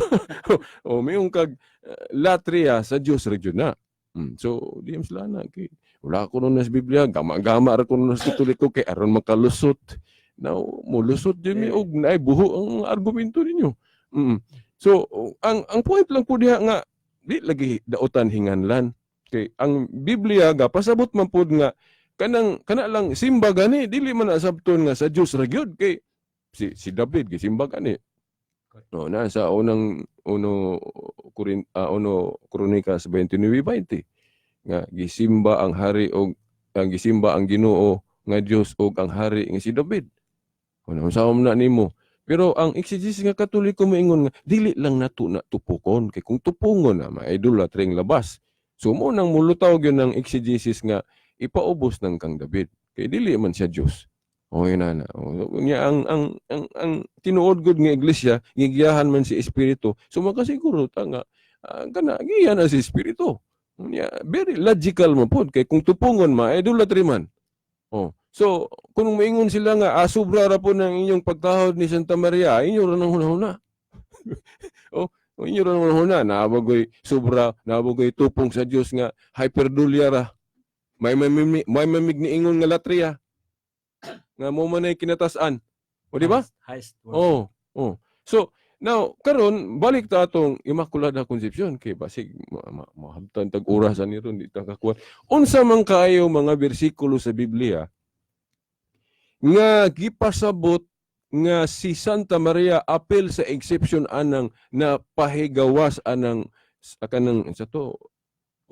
O mayong kag latria sa Dios ra gyud na. So di sila na kay wala ko nun sa Biblia, gama-gama ra ko nun sa Katoliko kay aron makalusot. Now, mo lusot di mi og naay buho ang argumento ninyo. So ang point lang po diha nga di lagi dautan hinganlan kay ang Biblia ga pasabot man pud nga kana lang simba gani dili man asabton nga sa Dios ra gyud kay si David gisimba gani. No, nasa uno Kronikas 29:20 nga gisimba ang hari og ang gisimba ang Ginoo nga Dios og ang hari nga si David. Kuno sa na nimo. Pero ang exegesis nga Katoliko moingon nga dili lang nato na tupukon kay kung tupungon na maidolatring labas. So mo nang mulutaw gyud ng exegesis nga ipaubos ng kang David kay dili man siya Dios. O ina na. Nya ang tinuod gud nga iglesia gigiyahan man si Espiritu. So makasiguro ta nga kana giyan na si Espiritu. Nya very logical mo pod kay kung tupungon idolatry man. Oh. So, kung maingon sila nga, sobra ra po ng inyong pagtahod ni Santa Maria, inyo ra nang hunahuna. Inyo ra nang hunahuna. Nabagoy sobra, nabagoy tupong sa Diyos nga, hyperdulia ra. May mamig ni ingon nga latria. Nga mo man ay kinatasan. O di ba? So, now, karon balik ta atong Immaculada Concepcion kay basig mahabtan tag orasan ni ron di ta kakuha. Unsa man kaayo mga bersikulo sa Biblia nga gipasabot nga si Santa Maria apel sa exception anang napahigawas anang kanang sa to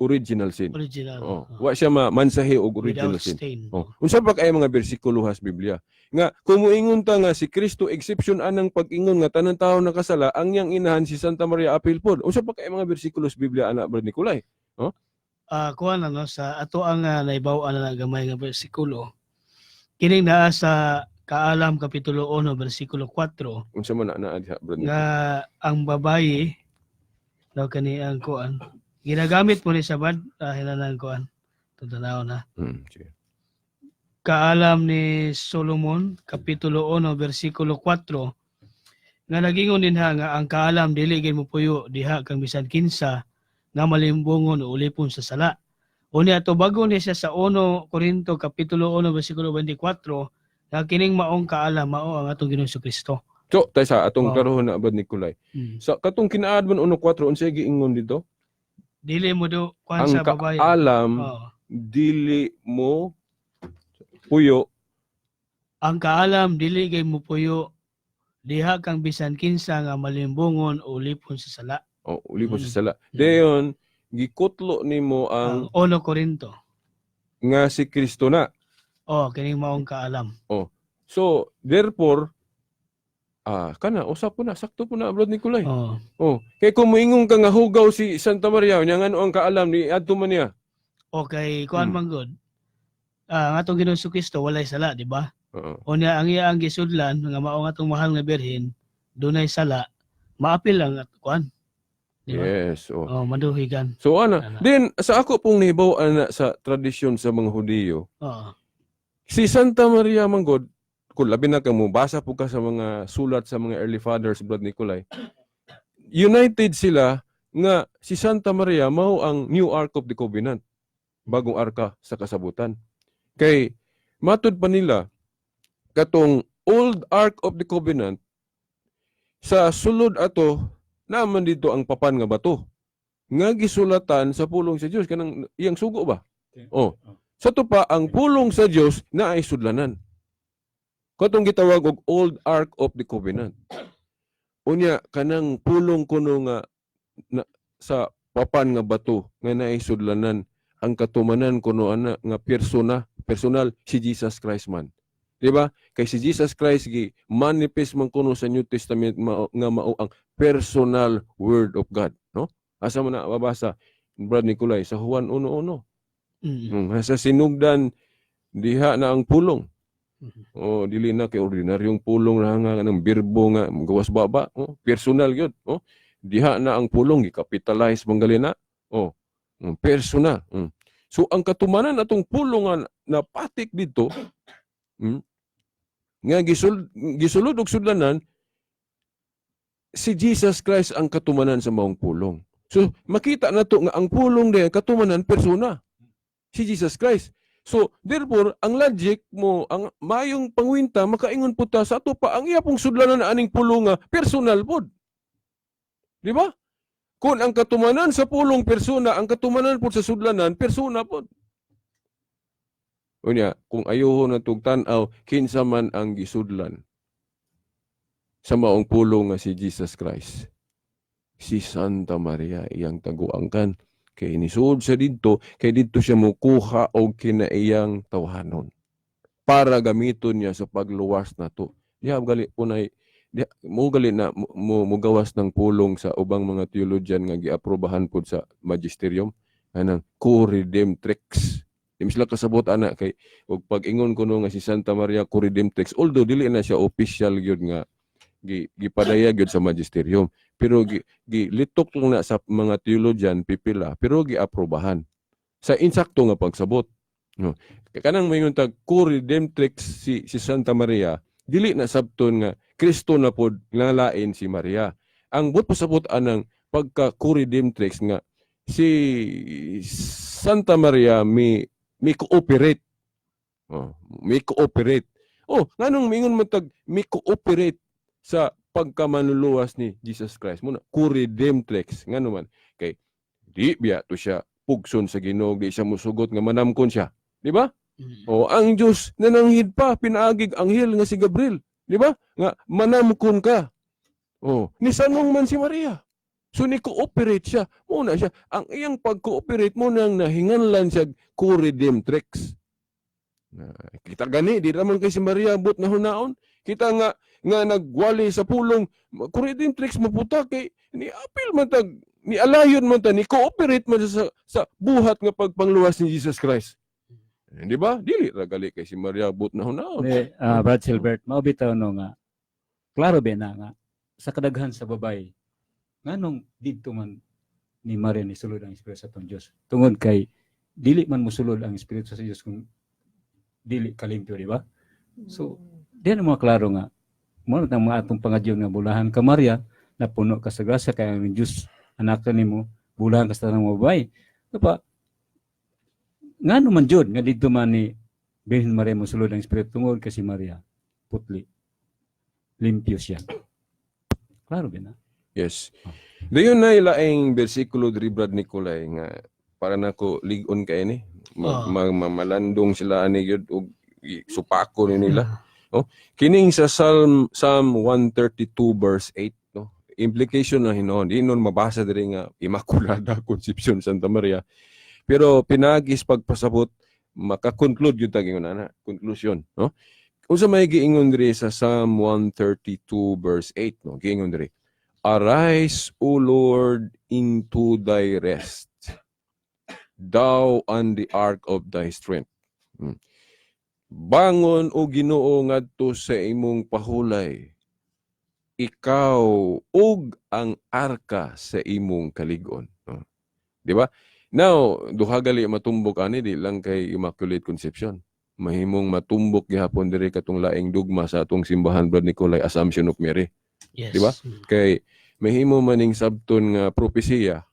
original sin. Original. Wa siya mansahi og original Without sin. stain. Unsa pa kay mga bersikulo sa Biblia nga kumuingon ta nga si Kristo exception anang pag-ingon nga tanang tawo nakasala ang yang inahan si Santa Maria apil pod. Unsa pa kay mga bersikulo sa Biblia ana Brad Nicolay? Kuha na no sa ato ang naibaw-an na gamay nga bersikulo. Kining naa sa Kaalam kapitulo 1 bersikulo 4 Unsa man ana diha Brad Nicolay? nga ang babayi daw kani ang kuan ginagamit mo ni sabad hinanan kuan tutanaw na. Sige. Kaalam ni Solomon kapitulo 1 bersikulo 4 nga nagingon dinha nga ang kaalam dili gid mo puyo diha kang bisan kinsa nga malimbungon o ulipon sa sala. Uni ato bago ni siya sa 1 Korinto kapitulo 1 bersikulo 24 nga kining maong kaalam mao ang atong Ginoong Kristo. So, tayo sa atong karoon na Brad Nicolay. Sa katong kinaadman 1:4 unsay giingon dito? Dili mo do kuan Ang sa babae. kaalam dili mo puyo Ang kaalam dili kay mupuyo, diha kang bisan kinsa nga malimbungon o lipon sa sala. o uli mo sa sala. Dayon gikutlo nimo Ang ang 1 Korinto. nga si Kristo na. Oh, kining maong kaalam. So therefore kana usap po na sakto po na Brad Nicolay. Oh. Kay kung moingon ka nga hugaw si Santa Maria nya ngano ang kaalam ni adto man niya. Okay, kuan man good. Ang atong Ginoong Kristo walay sala, di ba? Oo. O niya ang iya ang gisudlan nga mao nga atong mahal nga birhen, dunay sala, maapil lang at kuan. Di ba? Yes. Oh, maduhigan. So Ana. then sa ako pong nahibaw ana sa tradisyon sa mga Hudiyo, Oo. si Santa Maria Manggod, kung labi na kang mubasa po ka sa mga sulat sa mga early fathers, Brad Nicolay, united sila nga si Santa Maria mao ang new Ark of the Covenant, bagong arka sa kasabutan. Kay matud pa nila katong old Ark of the Covenant sa sulod ato naman dito ang papan nga bato nga gisulatan sa pulong sa Dios kanang iyang sugo ba? Oh. Sa to pa ang pulong sa Dios na ay sudlanan. Katong gitawag og old Ark of the Covenant. Unya kanang pulong kuno nga sa papan nga bato nga naay sudlanan ang katumanan kuno ana nga personal si Jesus Christ man. Di ba? Kay si Jesus Christ gi manifest man kuno sa New Testament nga mao ang personal word of God, no? Asa man na babasa Brad Nicolay sa Juan 1:1. Sa sinugdan diha na ang pulong. Oh, dili na kay ordinaryong pulong na nga ng birbo nga gawas baba, personal gyud, Diha na ang pulong gi-capitalize manggalina. Personal. So ang katumanan atong pulong nga napatik dito, nga gisulod og sudlanan si Jesus Christ ang katumanan sa maong pulong. So makita nato nga ang pulong diha katumanan persona si Jesus Christ. So, therefore, ang logic mo, ang mayong pangwinta, makaingon po ta sa ato pa, ang iya pong sudlanan na aning pulong nga, personal po. Di ba? Kung ang katumanan sa pulong persona, ang katumanan po sa sudlanan, persona po. Unya, kung ayuho na tugtanaw, kinsa man ang gisudlan sa maong pulong nga si Jesus Christ. Si Santa Maria, iyang taguangkan. Kay inisud sa dito, kay dito siya mukuha og kinaiyang tawhanon para gamiton niya sa pagluwas na to. Diha gali unay mo gali na mo gawas ng pulong sa ubang mga theologian nga giaprobahan pud sa magisterium anang co-redemptrix. Di sila kasabot ana kay og pag-ingon kuno nga si Santa Maria co-redemptrix, although dili na siya official gyud nga gipadaya gyud sa magisterium, pero gilitok lang na sa mga theologian pipila, pero giaprobahan sa insakto nga pagsabot. No. Kanang mayon tag co-redemptrix si Santa Maria, dili na sabton nga Kristo na pod nga lain si Maria. Ang but pasabot anang pagka co-redemptrix nga si Santa Maria mi cooperate. Mi cooperate. Nganong mingon man tag mi cooperate sa pagkamanluluwas ni Jesus Christ muna co-redemptrix ngano man kay di biya to siya pugson sa Ginoo, di siya musugot nga manamkon siya, di ba? Ang Dios nananghid pa pinaagig anghel nga si Gabriel, di ba? Nga manamkon ka. Ni sanong man si Maria. So ni cooperate siya. Muna siya ang iyang pag-cooperate mo nang nahinganlan siya co-redemptrix. Kita gani di naman kay si Maria but na hunaon. Kita nga nagwali sa pulong co-redemptrix maputa kay ni apil man tag ni alayon man ta ni cooperate man sa buhat nga pagpangluwas ni Jesus Christ. Di ba? Dili ra gali kay si Maria but na hunaon. Brad Silbert, mao bitaw no nga klaro ba na nga sa kadaghan sa babay nganong didto man ni Maria ni sulod ang espiritu sa tong Dios. Tungod kay dili man mosulod ang espiritu sa Dios kung dili kalimpyo, di ba? So, diyan mo klaro nga mo nang mga atong pangadyon nga bulahan ka Maria na puno ka sa grasya kay ang Dios anak nimo bulahan ka sa tanang babay. Diba? Ngano man jud nga didto man ni Birhen Maria mosulod ang espiritu tungod kay si Maria putli limpyo siya. Klaro ba na? Yes. Dayon na ilaing bersikulo diri Brad Nicolay nga para nako ligon kay ni. Oh. Malandong sila ani gyud og supako ni nila. Oh, kining sa Psalm 132 verse 8, no. Implication na hinon, di nun mabasa diri nga Immaculada Concepcion Santa Maria. Pero pinagis pagpasabot maka-conclude yun taging na conclusion, no. Unsa may giingon diri sa Psalm 132 verse 8, no. Giingon diri, "Arise, O Lord, into thy rest, thou on the ark of thy strength." Bangon o Ginoo ngadto sa imong pahulay, ikaw ug ang arka sa imong kaligon. Di ba? Now, duha gali matumbok ani di lang kay Immaculate Conception. Mahimong matumbok gihapon diri katong laing dugma sa atong simbahan Brad Nicolay, Assumption of Mary. Yes. Di ba? Kay mahimo maning sabton nga propesiya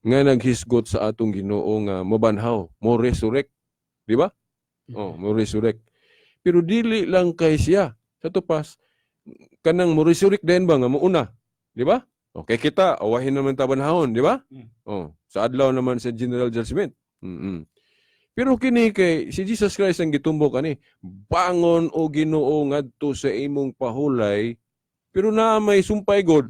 nga naghisgot sa atong Ginoo nga mobanhaw, mo resurrect. Di ba? Oh, mo resurrect. Pero dili lang kay siya. Sa tupas, kanang mo resurrect din ba nga muuna? Di ba? Okay, kita, awahin naman tabanhahon, di ba? Oh, sa adlaw naman sa General Judgment. Pero kini kay si Jesus Christ ang gitumbok ani, bangon o Ginoo ngadto sa imong pahulay, pero na may sumpay God.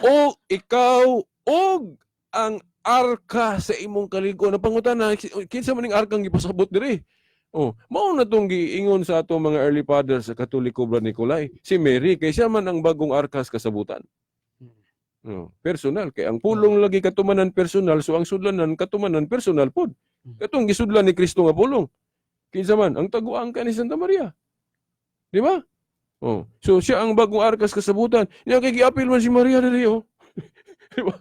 O ikaw og ang arka sa imong kaligon. Napangutana, kinsa man ning arkang gipasabot diri? Oh, mao na tong giingon sa ato mga early fathers sa Katoliko Brad Nicolay. Si Mary kay siya man ang bagong arkas kasabutan. Oh, personal kay ang pulong lagi katumanan personal, so ang sudlanan katumanan personal pod. Katong gisudlan ni Kristo nga pulong. Kinsa man ang taguang ka ni Santa Maria. Di ba? Oh, so siya ang bagong arkas kasabutan. Nya kay giapil man si Maria diri oh. Diba?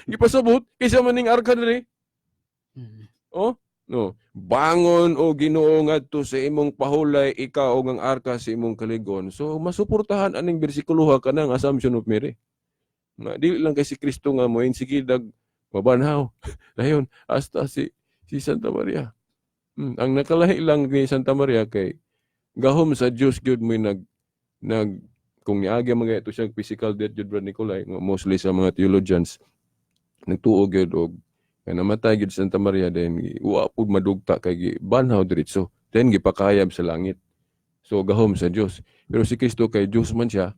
Ipasabot, kaysa maning arka diri. Oh, no. Bangon o Ginoo ngadto sa imong pahulay, ikaw og ang arka sa imong kaligon. So masuportahan aning bersikulo kanang Assumption of Mary. Na dili lang kay si Kristo nga mo insigidag mabanhaw. Dayon hasta si Santa Maria. Ang nakalahi lang ni Santa Maria kay gahom sa Dios gyud mo nag kung niagi mga ito siya physical death jud Brad Nicolay, mostly sa mga theologians nagtuo gyud og kay namatay gyud Santa Maria then wa pud madugta kay banhaw diretso then gipakayab sa langit. So gahom sa Dios. Pero si Kristo kay Dios man siya.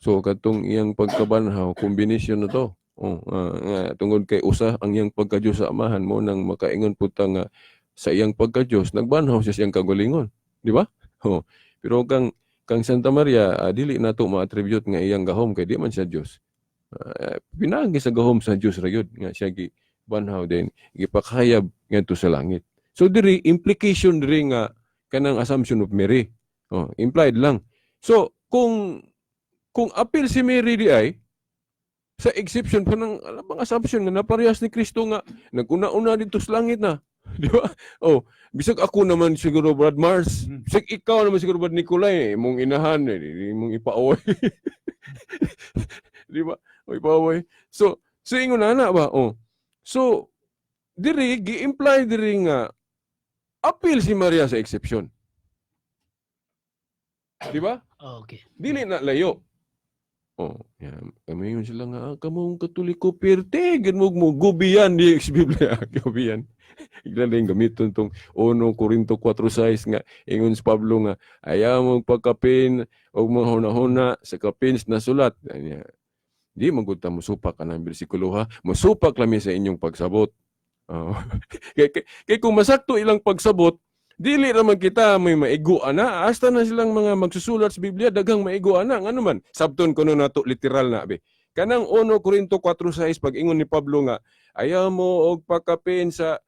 So katong iyang pagkabanhaw combination na to. Tungod kay usa ang iyang pagka-Dios sa amahan mo nang makaingon pud ta nga sa iyang pagka-Dios nagbanhaw siya siyang kagalingon, di ba? Pero kang Santa Maria, dili na ito ma-attribute nga iyang gahom kay di man siya Diyos. Pinagi sa gahom sa Diyos rayod nga siya gibanhaw din, gipakayab ngadto sa langit. So diri implication diri nga kanang Assumption of Mary. Implied lang. So kung apil si Mary di ay sa exception pa ng mga assumption nga naparehas ni Kristo nga naguna-una dito sa langit na. Di ba? Bisag ako naman siguro Brad Mars. Bisag ikaw naman siguro Brad Nicolay. Mong inahan, mong ipaaway. Di ba? Ipaaway. So ingon na ba? So, diri, gi-imply diri nga appeal si Maria sa exception. Di ba? Okay. Dili na layo. Kami yun sila nga, kamong Katoliko pirte, ganmog mo, gubiyan di ex-Biblia, gubiyan. Iglan rin gamiton tong 1 Corinto 4:6 nga, ingon si Pablo nga, ayaw mong pagkapin o mga huna-huna sa kapins na sulat. Di magpunta mo supak ka ng bersikulo ha, musupak lami sa inyong pagsabot. Kaya kung masakto ilang pagsabot, dili naman kita may maiguan na. Hasta na silang mga magsusulat sa Biblia, daghang maiguan na. Ano man, sabton ko na to literal na. Kanang 1 Corinto 4:6, pag ingon ni Pablo nga, ayaw mo og pakapin sa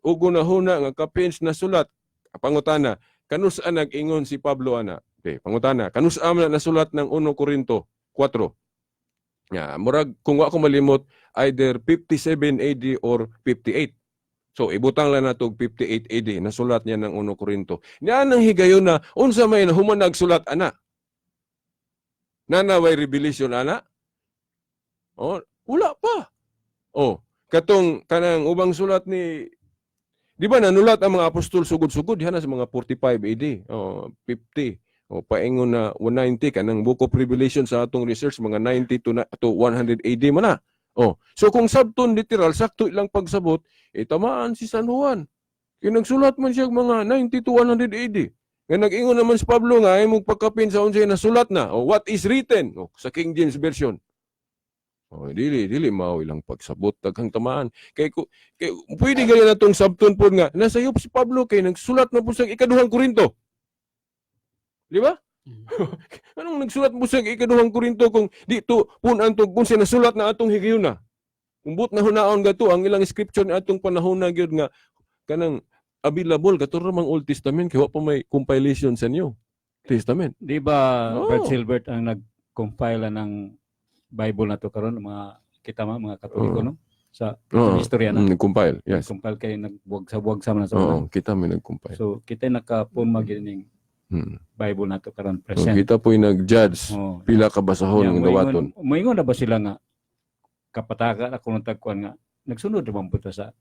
ugunahuna nga kapins na sulat. Pangutana, kanus-an nag-ingon si Pablo ana? Pangutana, kanus-an na nasulat ng 1 Corinto 4? Murag, kung wa ko malimot, either 57 AD or 58. So, ibutang lang na ito 58 AD, nasulat niya ng 1 Corinto. Yan ang higayon na, unsa may na human nagsulat, ana? Nanaway revelation, ana? Wala pa. Katong, kanang ubang sulat ni, di ba nanulat ang mga apostol sugod-sugod, yan sa mga 45 AD, 50, paingon na 190, kanang Book of Revelation sa atong research, mga 90 to 100 AD man na. Oh, so kung sabton literal sakto ilang pagsabot, tamaan si San Juan. Kaya nagsulat man siya mga 90 to 100 AD. Nga nag-ingon naman si Pablo nga ay mong pagkapin sa unsay nasulat na. O what is written? O, sa King James Version. O, dili mao ilang pagsabot daghang tamaan. Kay pwede gali na tong sabton pod nga nasayop si Pablo kay nagsulat na po sa ikaduhang Korinto. Di ba? Anong nagsulat mo sa ikaduhang Korinto kung di to punan to kung sinasulat na atong higayuna? Umbot na hunaon gato ang ilang scripture ni atong panahon na gyud nga kanang available katuro mang Old Testament kay wa pa may compilation sa New Testament. Di ba, Oo. Brad Silbert, ang nag-compile ng Bible na to karon mga kita mga Katoliko, Oo. no? Sa Oo. istorya na. Compile. Yes. Compile kay nagbuwag sa man sa Oo, una. kita may nag-compile. So, kita nakapun magining Bible na to karon So, present. kita po'y nag-judge Oh. pila ka basahon ng dawaton. Moingon na ba sila nga kapataka ako ng tagkuan nga nagsunod naman po ta sa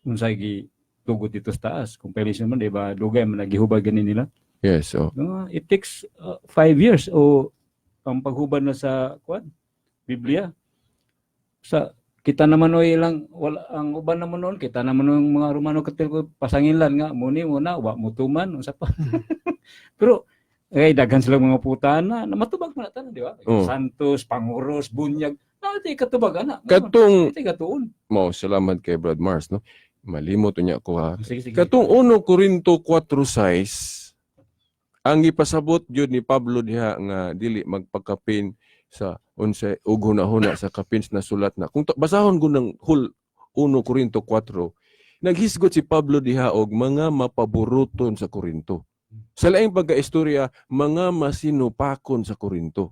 unsay gi tugot dito sa taas. Compilation man, di ba? Dugay man nagihubad ganin nila. Yes, oh. It takes 5 years o ang paghubad na sa kuan Biblia. Sa kita naman oy lang wala ang uban naman noon kita naman ng mga Romano Katoliko pasangilan nga muni muna wa mutuman unsa pa. Pero daghan sila mga putana na matubag man tanan di ba? Oh. Santos, Panguros, Bunyag, di katubag ana. Katong Iti katuon. mo salamat kay Brad Mars, no? Malimot niya ko ha. Sige. Katong 1 Corinto 4:6 ang ipasabot gyud ni Pablo diha nga dili magpakapin sa unsay ug hunahuna sa kapins na sulat na. Kung basahon ko ng whole 1 Corinto 4, naghisgot si Pablo diha og mga mapaburuton sa Corinto. Sa laing pagkaistorya, mga masinupakon sa Corinto.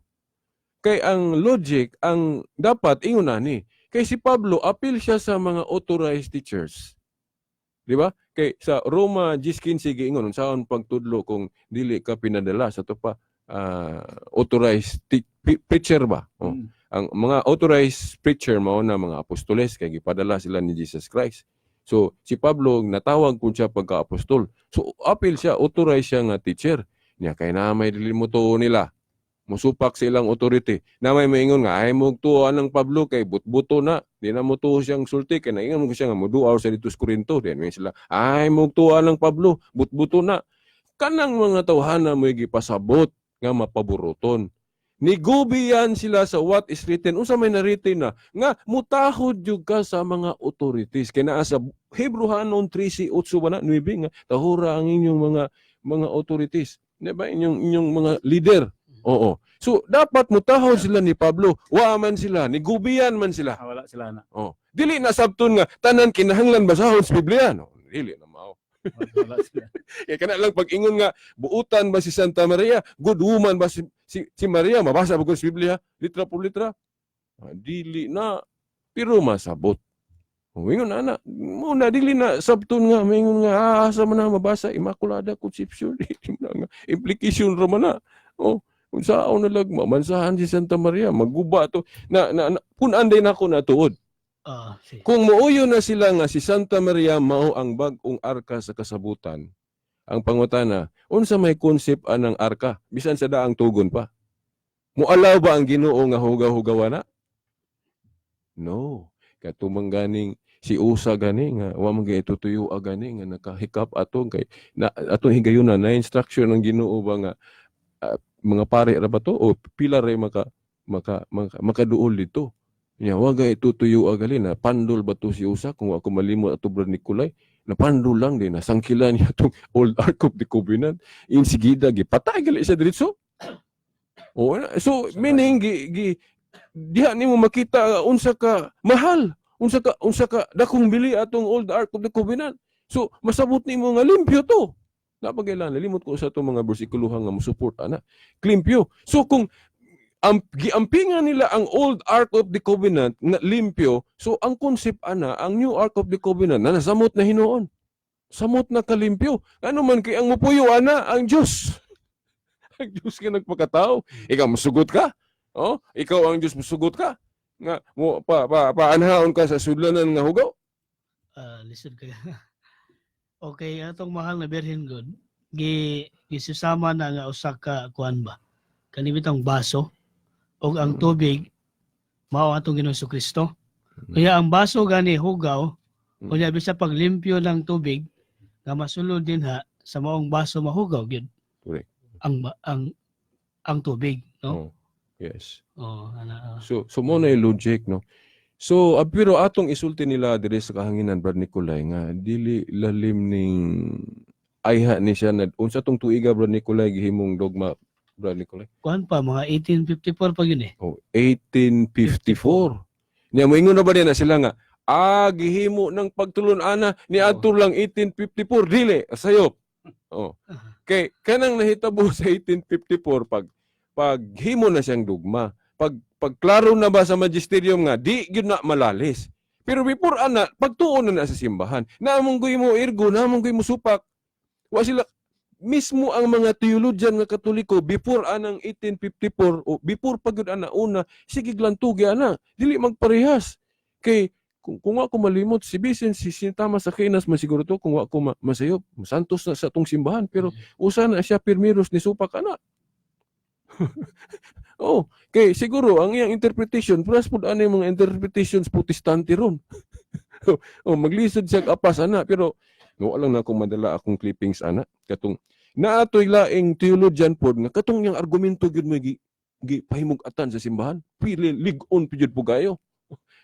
Kay ang logic, ang dapat ingon ani, kay si Pablo apil siya sa mga authorized teachers. Di ba? Kay sa Roma 10:15 giingon unsaon pagtudlo kung dili ka pinadala sa to pa authorized preacher ba? Oh. Ang mga authorized preacher mao na mga apostoles kay gipadala sila ni Jesus Christ. So si Pablo natawag kun siya pagka-apostol. So apil siya, authorized siya nga teacher. Niya kay na may dili mo tuo nila. Musupak sa ilang authority. Na may maingon nga ay mo tuo ng Pablo kay butbuto na. Di na mo tuo siyang sulti kay naingon mo siya nga moduaw sa dito sa Corinto. Then may sila ay mo tuo ng Pablo butbuto na. Kanang mga tawhana mo gipasabot nga mapaburuton. Nigubiyan sila sa what is written. Unsa may na-written na nga mutahod jud ka sa mga authorities. Kaya naa sa Hebrehanon 3:8 ba na 9 nga tahura ang inyong mga authorities. Diba? Inyong mga leader. Oo. So dapat mutahod sila ni Pablo. Wa man sila, nigubiyan man sila. Wala sila na. Oh. Dili na sabton nga tanan kinahanglan basahon sa Biblia. No, dili na mao. Wala sila. Kaya kana lang pag-ingon nga buutan ba si Santa Maria, good woman ba si Maria, mabasa ba ko sa Biblia litra por litra? Dili na pero masabot. Ingon na muna dili na sabton nga mingon nga asa man na mabasa Immaculada Conception nga implication ra man na. Oh, unsaon na lag mansahan si Santa Maria magguba to na kun anday nako natuod. Sige. Kung muuyo na sila nga si Santa Maria mao ang bag-ong arka sa kasabutan, ang pangutana, unsa may concept anang arka? Bisan sa daang tugon pa. Mualaw ba ang Ginoo nga hugaw-hugawa na? No. Katumang ganing si Usa gani nga wa man itutuyo gani nga nakahikap atong kay na atong higayuna na instruction ng Ginoo ba nga mga pare ra ba to o pila ray makaduol dito. Nya waga itutuyo agali na pandol ba to si Usa kung ako malimot ato Brad Nicolay na pandol lang din na sangkilan niya tong Old Ark of the Covenant insigida gipatay gali sa diretso. So meaning diha nimo makita unsa ka mahal, unsa ka dakong bili atong Old Ark of the Covenant. So masabot nimo nga limpyo to. Napagailan limot ko sa itong mga bersikulohan nga musupport ana. Limpyo. So kung giampingan nila ang Old Ark of the Covenant na limpyo, so ang concept ana, ang New Ark of the Covenant na nasamot na hinuon. Samot na kalimpyo. Ano man kay ang mupuyo ana, ang Diyos. Ang Diyos ka nagpakatao. Ikaw musugot ka? Oh, ikaw ang Diyos musugot ka? Nga mo paanhaon ka sa sudlanan nga hugaw? Listen kayo. Okay, atong mahal na Birhen God, gisusama na nga usa ka kuan ba? Kanibitang baso o ang tubig mao atong Ginoong Kristo. Kaya ang baso gani hugaw, kunya bisa paglimpyo ng tubig nga masulod din sa maong baso mahugaw gyud Correct. ang tubig, no? Oh, yes. Ana. So mo na yung logic, no? So, pero atong isulti nila dire sa kahanginan, Brad Nicolay, nga dili lalim ning ayha ni siya na unsa tong tuiga, Brad Nicolay, gihimong dogma, Brad Nicolay? Kuan pa mga 1854 pa yun eh. Oh, 1854. Niya moingon na ba din na sila nga gihimo ng pagtulon-ana ni adto lang 1854 dili sayop. Oh. Kay kanang nahitabo sa 1854 paghimo na siyang dogma. Pagklaro na ba sa magisterium nga di gyud na malalis. Pero before ana pagtuon na sa simbahan, naamong mo ergo, naamong mo supak. Wa sila mismo ang mga theologian nga Katoliko before anang 1854 o before pagud ana una sige glantugi ana dili magparehas. Kay kung ako malimot si Vicent si Thomas Aquinas masiguro to kung ako masayop santos na sa tong simbahan pero usa na siya pirmiros ni supak ana. Oh, kay siguro ang iyang interpretation plus pud ano yung mga interpretations protestante ron. Maglisod siya apas ana pero wala lang na akong madala akong clippings ana katong naatoy laing theologian pod nga katong yang argumento gyud mo gipahimug-atan sa simbahan pili lig-on pud po kayo.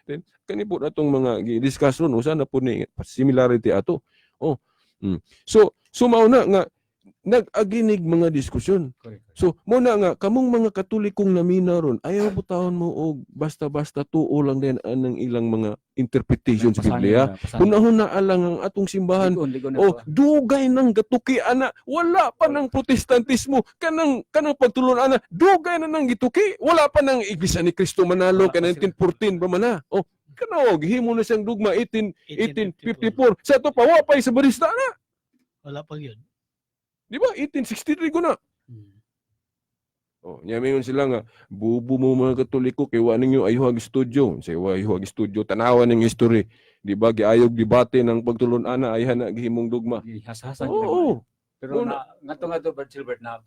Then kani po atong mga gi-discuss ron usa na po ni similarity ato. So mao na nga nag-aginig mga diskusyon. So, muna nga, kamong mga Katolikong lamina ron, ayaw butahon mo og basta-basta tuo lang din anang ilang mga interpretations sa Biblia. Hunahuna alang ang atong simbahan. Dugay nang gatuki ana. Wala pa ng protestantismo. Kanang pagtulon ana. Dugay na nang gituki. Wala pa ng Iglesia ni Cristo manalo ka 1914 ba man na. Kanawag, himo na siyang dugma 1854. Sa ito pa, wapay sa barista na. Wala pa yun. Di ba? 1863 ko na. Nyamingon sila nga, bubo mo mga Katoliko, kay wa ninyo ayuhag studio. Say, wa ayuhag studio, tanawan ng history. Di ba? Giayog debate ng pagtulon ana, ayhan na gihimong dugma. Gihasasan. Oo. Pero nga to Brad Silbert na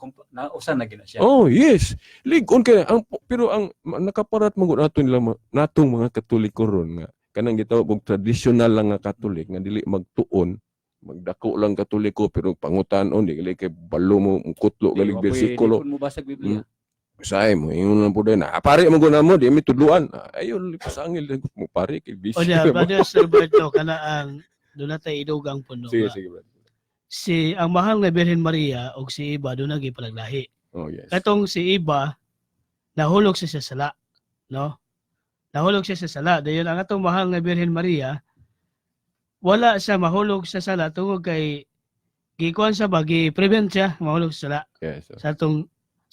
usan na gina siya. Oh, yes. Ligon kay pero ang nakaparat mo nato nila natong mga Katoliko ron nga kanang gitawag og traditional lang nga Katolik nga dili magtuon. Magdako lang Katoliko pero pangutan-on di kay balo mo kutlo galing bersikulo. Di mo basag Biblia. Say mo ingon lang pud na. Pare mo guna mo di mi tudluan. Ayon pasangil mo pare kay busy. Brother Silberto kana ang doon natay idugang puno. Sige bro. Ang mahal nga Birhen Maria o si Iba doon nagipalaglahi. Oh yes. Katong si Iba nahulog siya sa sala, no? Nahulog siya sa sala. Dayon ang atong mahal nga Birhen Maria wala siya mahulog sa sala tungod kay gikuan sa prevent siya mahulog sa sala. Yes.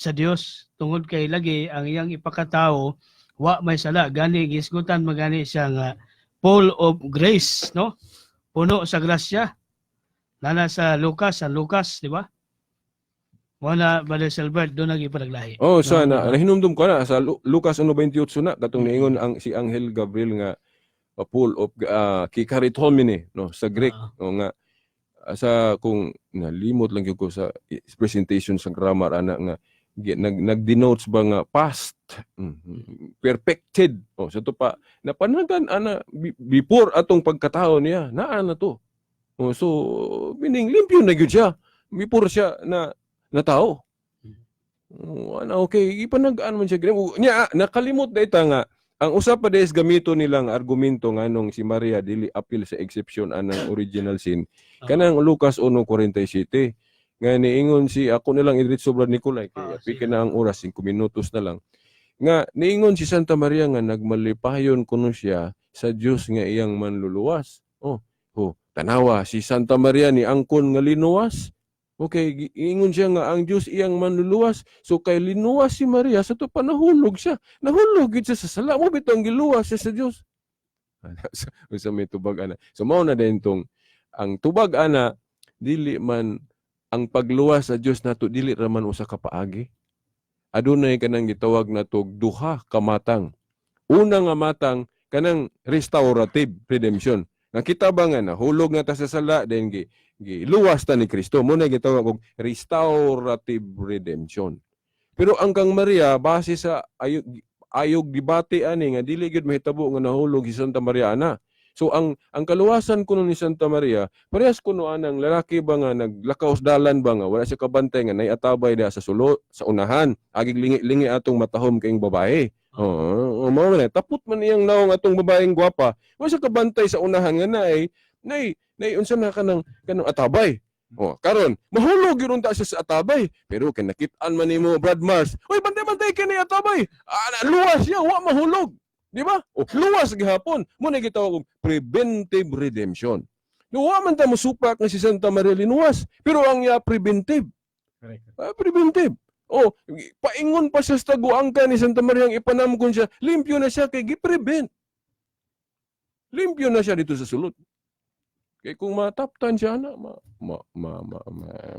Sa Dios tungod kay lagi ang iyang ipakatao wa may sala gani gisgutan magani siya nga full of grace, no? Puno sa grasya. Nana sa Lucas, di ba? Wala Brother Silbert doon nagipalaglahi. Sana hinumdum ko na sa Lucas 1:28 na katong niingon ang si Angel Gabriel nga full of kikarit homine no sa Greek nga sa kung nalimot lang ko sa presentation sa grammar ana nga nag-denotes ba nga past perfected sa to pa napanagan ana before atong pagkatao niya naa na to so meaning limpyo na gyud siya before siya na tao okay ipanag-an man siya nya nakalimot dayta nga ang usa pa des gamito nilang argumento nganong si Maria dili appeal sa exception anang original sin kanang Lucas 1:47 nga niingon si ako nilang idiretso Brad Nicolay kay pika na ang oras 5 minutos na lang nga niingon si Santa Maria nga nagmalipayon kuno siya sa Dios nga iyang manluluwas tanawa si Santa Maria ni angkon nga linuwas. Okay, ingon siya nga ang Dios iyang manluluwas. So kay linuwas si Maria sa to pa nahulog siya. Nahulog gid siya sa sala mo bitong giluwas siya sa Dios. Sa may tubag ana. So mao na din tong ang tubag ana dili man ang pagluwas sa Dios nato dili ra man usa ka paagi. Adunay kanang gitawag nato duha ka matang. Una nga matang kanang restorative redemption. Nakita ba nga nahulog na ta sa sala then giluwas ta ni Kristo mo na gitawag og restorative redemption. Pero ang kang Maria base sa ayog debate ani nga dili gyud mahitabo nga nahulog si Santa Maria ana. So ang kaluwasan kuno ni Santa Maria, parehas kuno anang lalaki ba nga naglakaw sa dalan ba nga wala siya kabantay nga naiatabay diha sa sulo sa unahan, agig lingi-lingi atong matahom kayong babae. Oo, mao man tapot man iyang naong atong babaeng gwapa. Wala siya kabantay sa unahan nga nay unsa na kanang atabay. Oh, karon mahulog gyud unta siya sa atabay. Pero kay nakit-an man nimo Brad Mars, oy bantay-bantay kini atabay. Luwas siya, wa mahulog. Di ba? O, luwas gihapon. Muna gitawag og preventive redemption. Nuwa man ta mosupak nga si Santa Maria linuwas, pero ang preventive. Correct. Preventive. O, paingon pa siya sa taguangka ni Santa Maria ang ipanamkon siya, limpyo na siya kay gi-prevent. Limpyo na siya dito sa sulod. Kay kung mataptan siya na,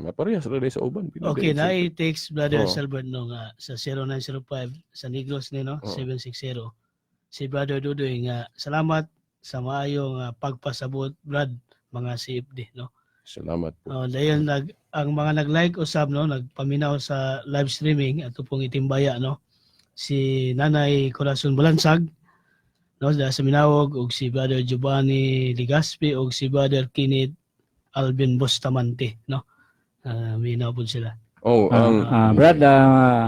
maparehas ra sa uban. Okay, na i-text Brother Oo. Salbert no nga sa 0905 sa Negros ni no, Oo. 760. Si Brother Dudoy nga salamat sa maayong pagpasabot Brad mga CFD no. Salamat po. Dayon ang mga nag-like usab no, nagpaminaw sa live streaming ato pong itimbaya no. Si Nanay Corazon Balansag no sa Minawog ug si Brother Giovanni Ligaspi ug si Brother Kenneth Alvin Bustamante no. Minaw po sila. Oh, Brad,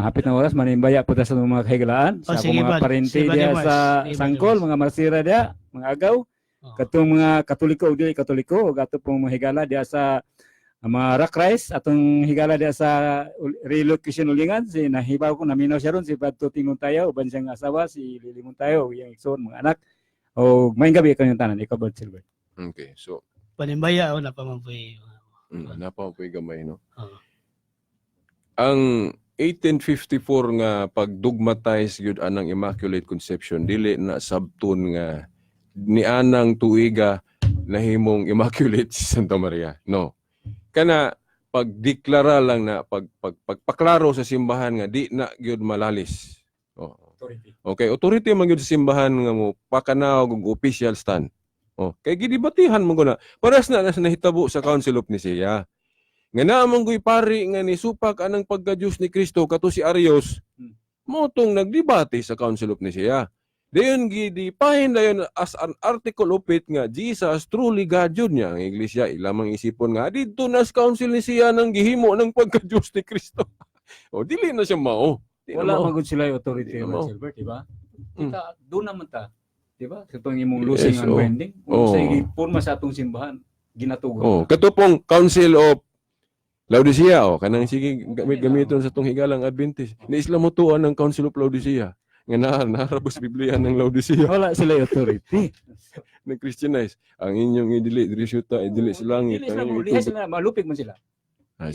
hapit na oras, manimbaya po ta sa mga kahigalaan. Sa akong sige, mga Brad. parente Sige, Brad diya Mars. sa Sige, Brad Sangkol, Mars. mga marsira diya, mga agaw. Katong mga Katoliko o dili Katoliko, o ato pong mga higala diya sa mga rock rice, atong higala diya sa relocation ulingan, si nahibaw ko, naminaw siya ron, si Brad Tutingon tayo, uban siyang asawa, si Lilimon tayo, yung ikson, mga anak. O mayong gabi kanyang tanan, ikaw Brad Silver. okay. So, Panimbaya o napamampoy. napaw po gamay, no? Oo. Ang 1854 nga pagdogmatize gyud anang Immaculate Conception dili na sabton nga ni anang tuiga nahimong Immaculate si Santa Maria. No. Kana pagdeklara lang na pagpaklaro sa simbahan nga di na gyud malalis. Oh. Okay, authority man gyud sa simbahan nga mo pakanaw og official stand. Oh, kay gidibatihan mo guna. Paras na nahitabo sa Council of Nicaea. Nga naamang ko'y pari nga ni supak anang pagka-Diyos ni Kristo kato si Arios, mo tong nagdebate sa Council of Nicaea. Dayon gidipahin dayon as an article of faith nga Jesus truly God yun niya. Ang iglesia ilamang isipon nga dito na sa Council of Nicaea nang gihimo ng pagka-Diyos ni Kristo. O dili na siya mao. Di na Wala mao. magud sila yung authority Di Brad mo. Silver, di ba? Mm. Kita, doon naman ta. Di ba? Sa itong imong losing Yes, and oh. binding. Oh. Sa ipurma sa atong simbahan, ginatugon. Oh, kato pong Council of Laodicea, kanang sige gamiton sa tong higalang Adventist. Ni Islam mo tuan ng Council of Laodicea. Nga naharabos Biblia ng Laodicea. Wala sila yung authority. Na-Christianize. Ang inyong idili, idili idili sa langit. Hindi sila, Ang inyong liha sila, malupig man sila.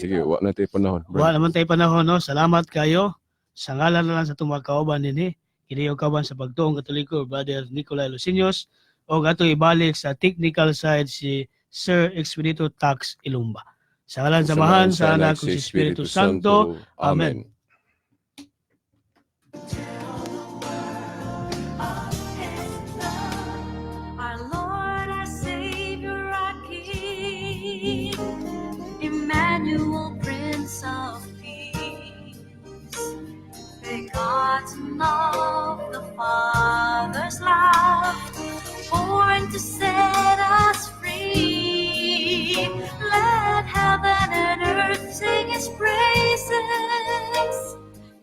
sige, wala na tayo panahon. Wa naman tayo panahon no. Salamat kayo. Sa ngalan na lang sa itong mga kauban nini. Kiniyo kauban sa pagtuong Katoliko, Brother Nicolay Lucinos. O ato ibalik sa technical side si Sir Expedito Tax Ilumba. Sa ngalan samahan sa anak kong si Espiritu Santo. Amen. Our Lord, our Savior, our King, Emmanuel, Prince of Peace. Begotten of the Father's love, born to set us free. Let heaven and earth sing His praises,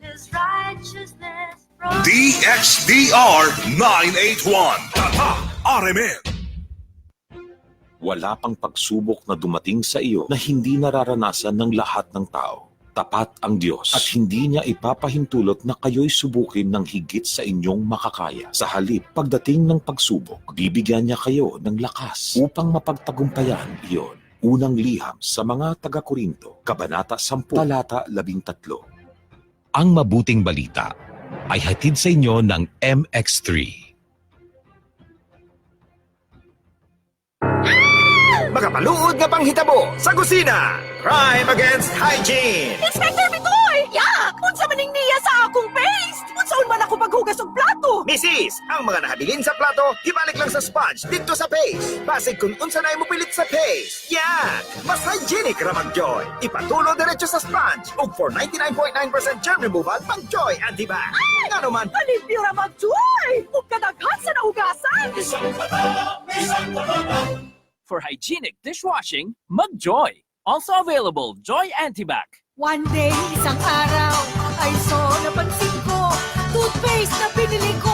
His righteousness. DXDR 981 Tatak RMN. Wala pang pagsubok na dumating sa iyo na hindi nararanasan ng lahat ng tao. Tapat ang Diyos at hindi niya ipapahintulot na kayo'y subukin ng higit sa inyong makakaya. Sa halip, pagdating ng pagsubok, bibigyan niya kayo ng lakas upang mapagtagumpayan iyon. Unang liham sa mga taga-Korinto, Kabanata 10, Talata 13. Ang mabuting balita ay hatid sa inyo ng MX3. Makapaluod nga panghitabo sa kusina. Crime Against Hygiene. Inspector Bitoy! Yak! Unsa maning niya sa akong paste? Unsaon man ako paghugas og plato? Mrs. Please, ang mga nahabilin sa plato, ibalik lang sa sponge dito sa paste. Basig kung unsa na mo pilit sa paste. Yan! Mas hygienic ra mag-Joy. Ipatulo diretso sa sponge. Ug for 99.9% germ removal, mag-Joy Antibac. Nga naman, Alimpyo ra mag-joy! Ug kadaghan sa naugasan! For hygienic dishwashing, mag-Joy. Also available, Joy Antibac. One day, isang araw, ay so napansin ko, toothpaste na pinili ko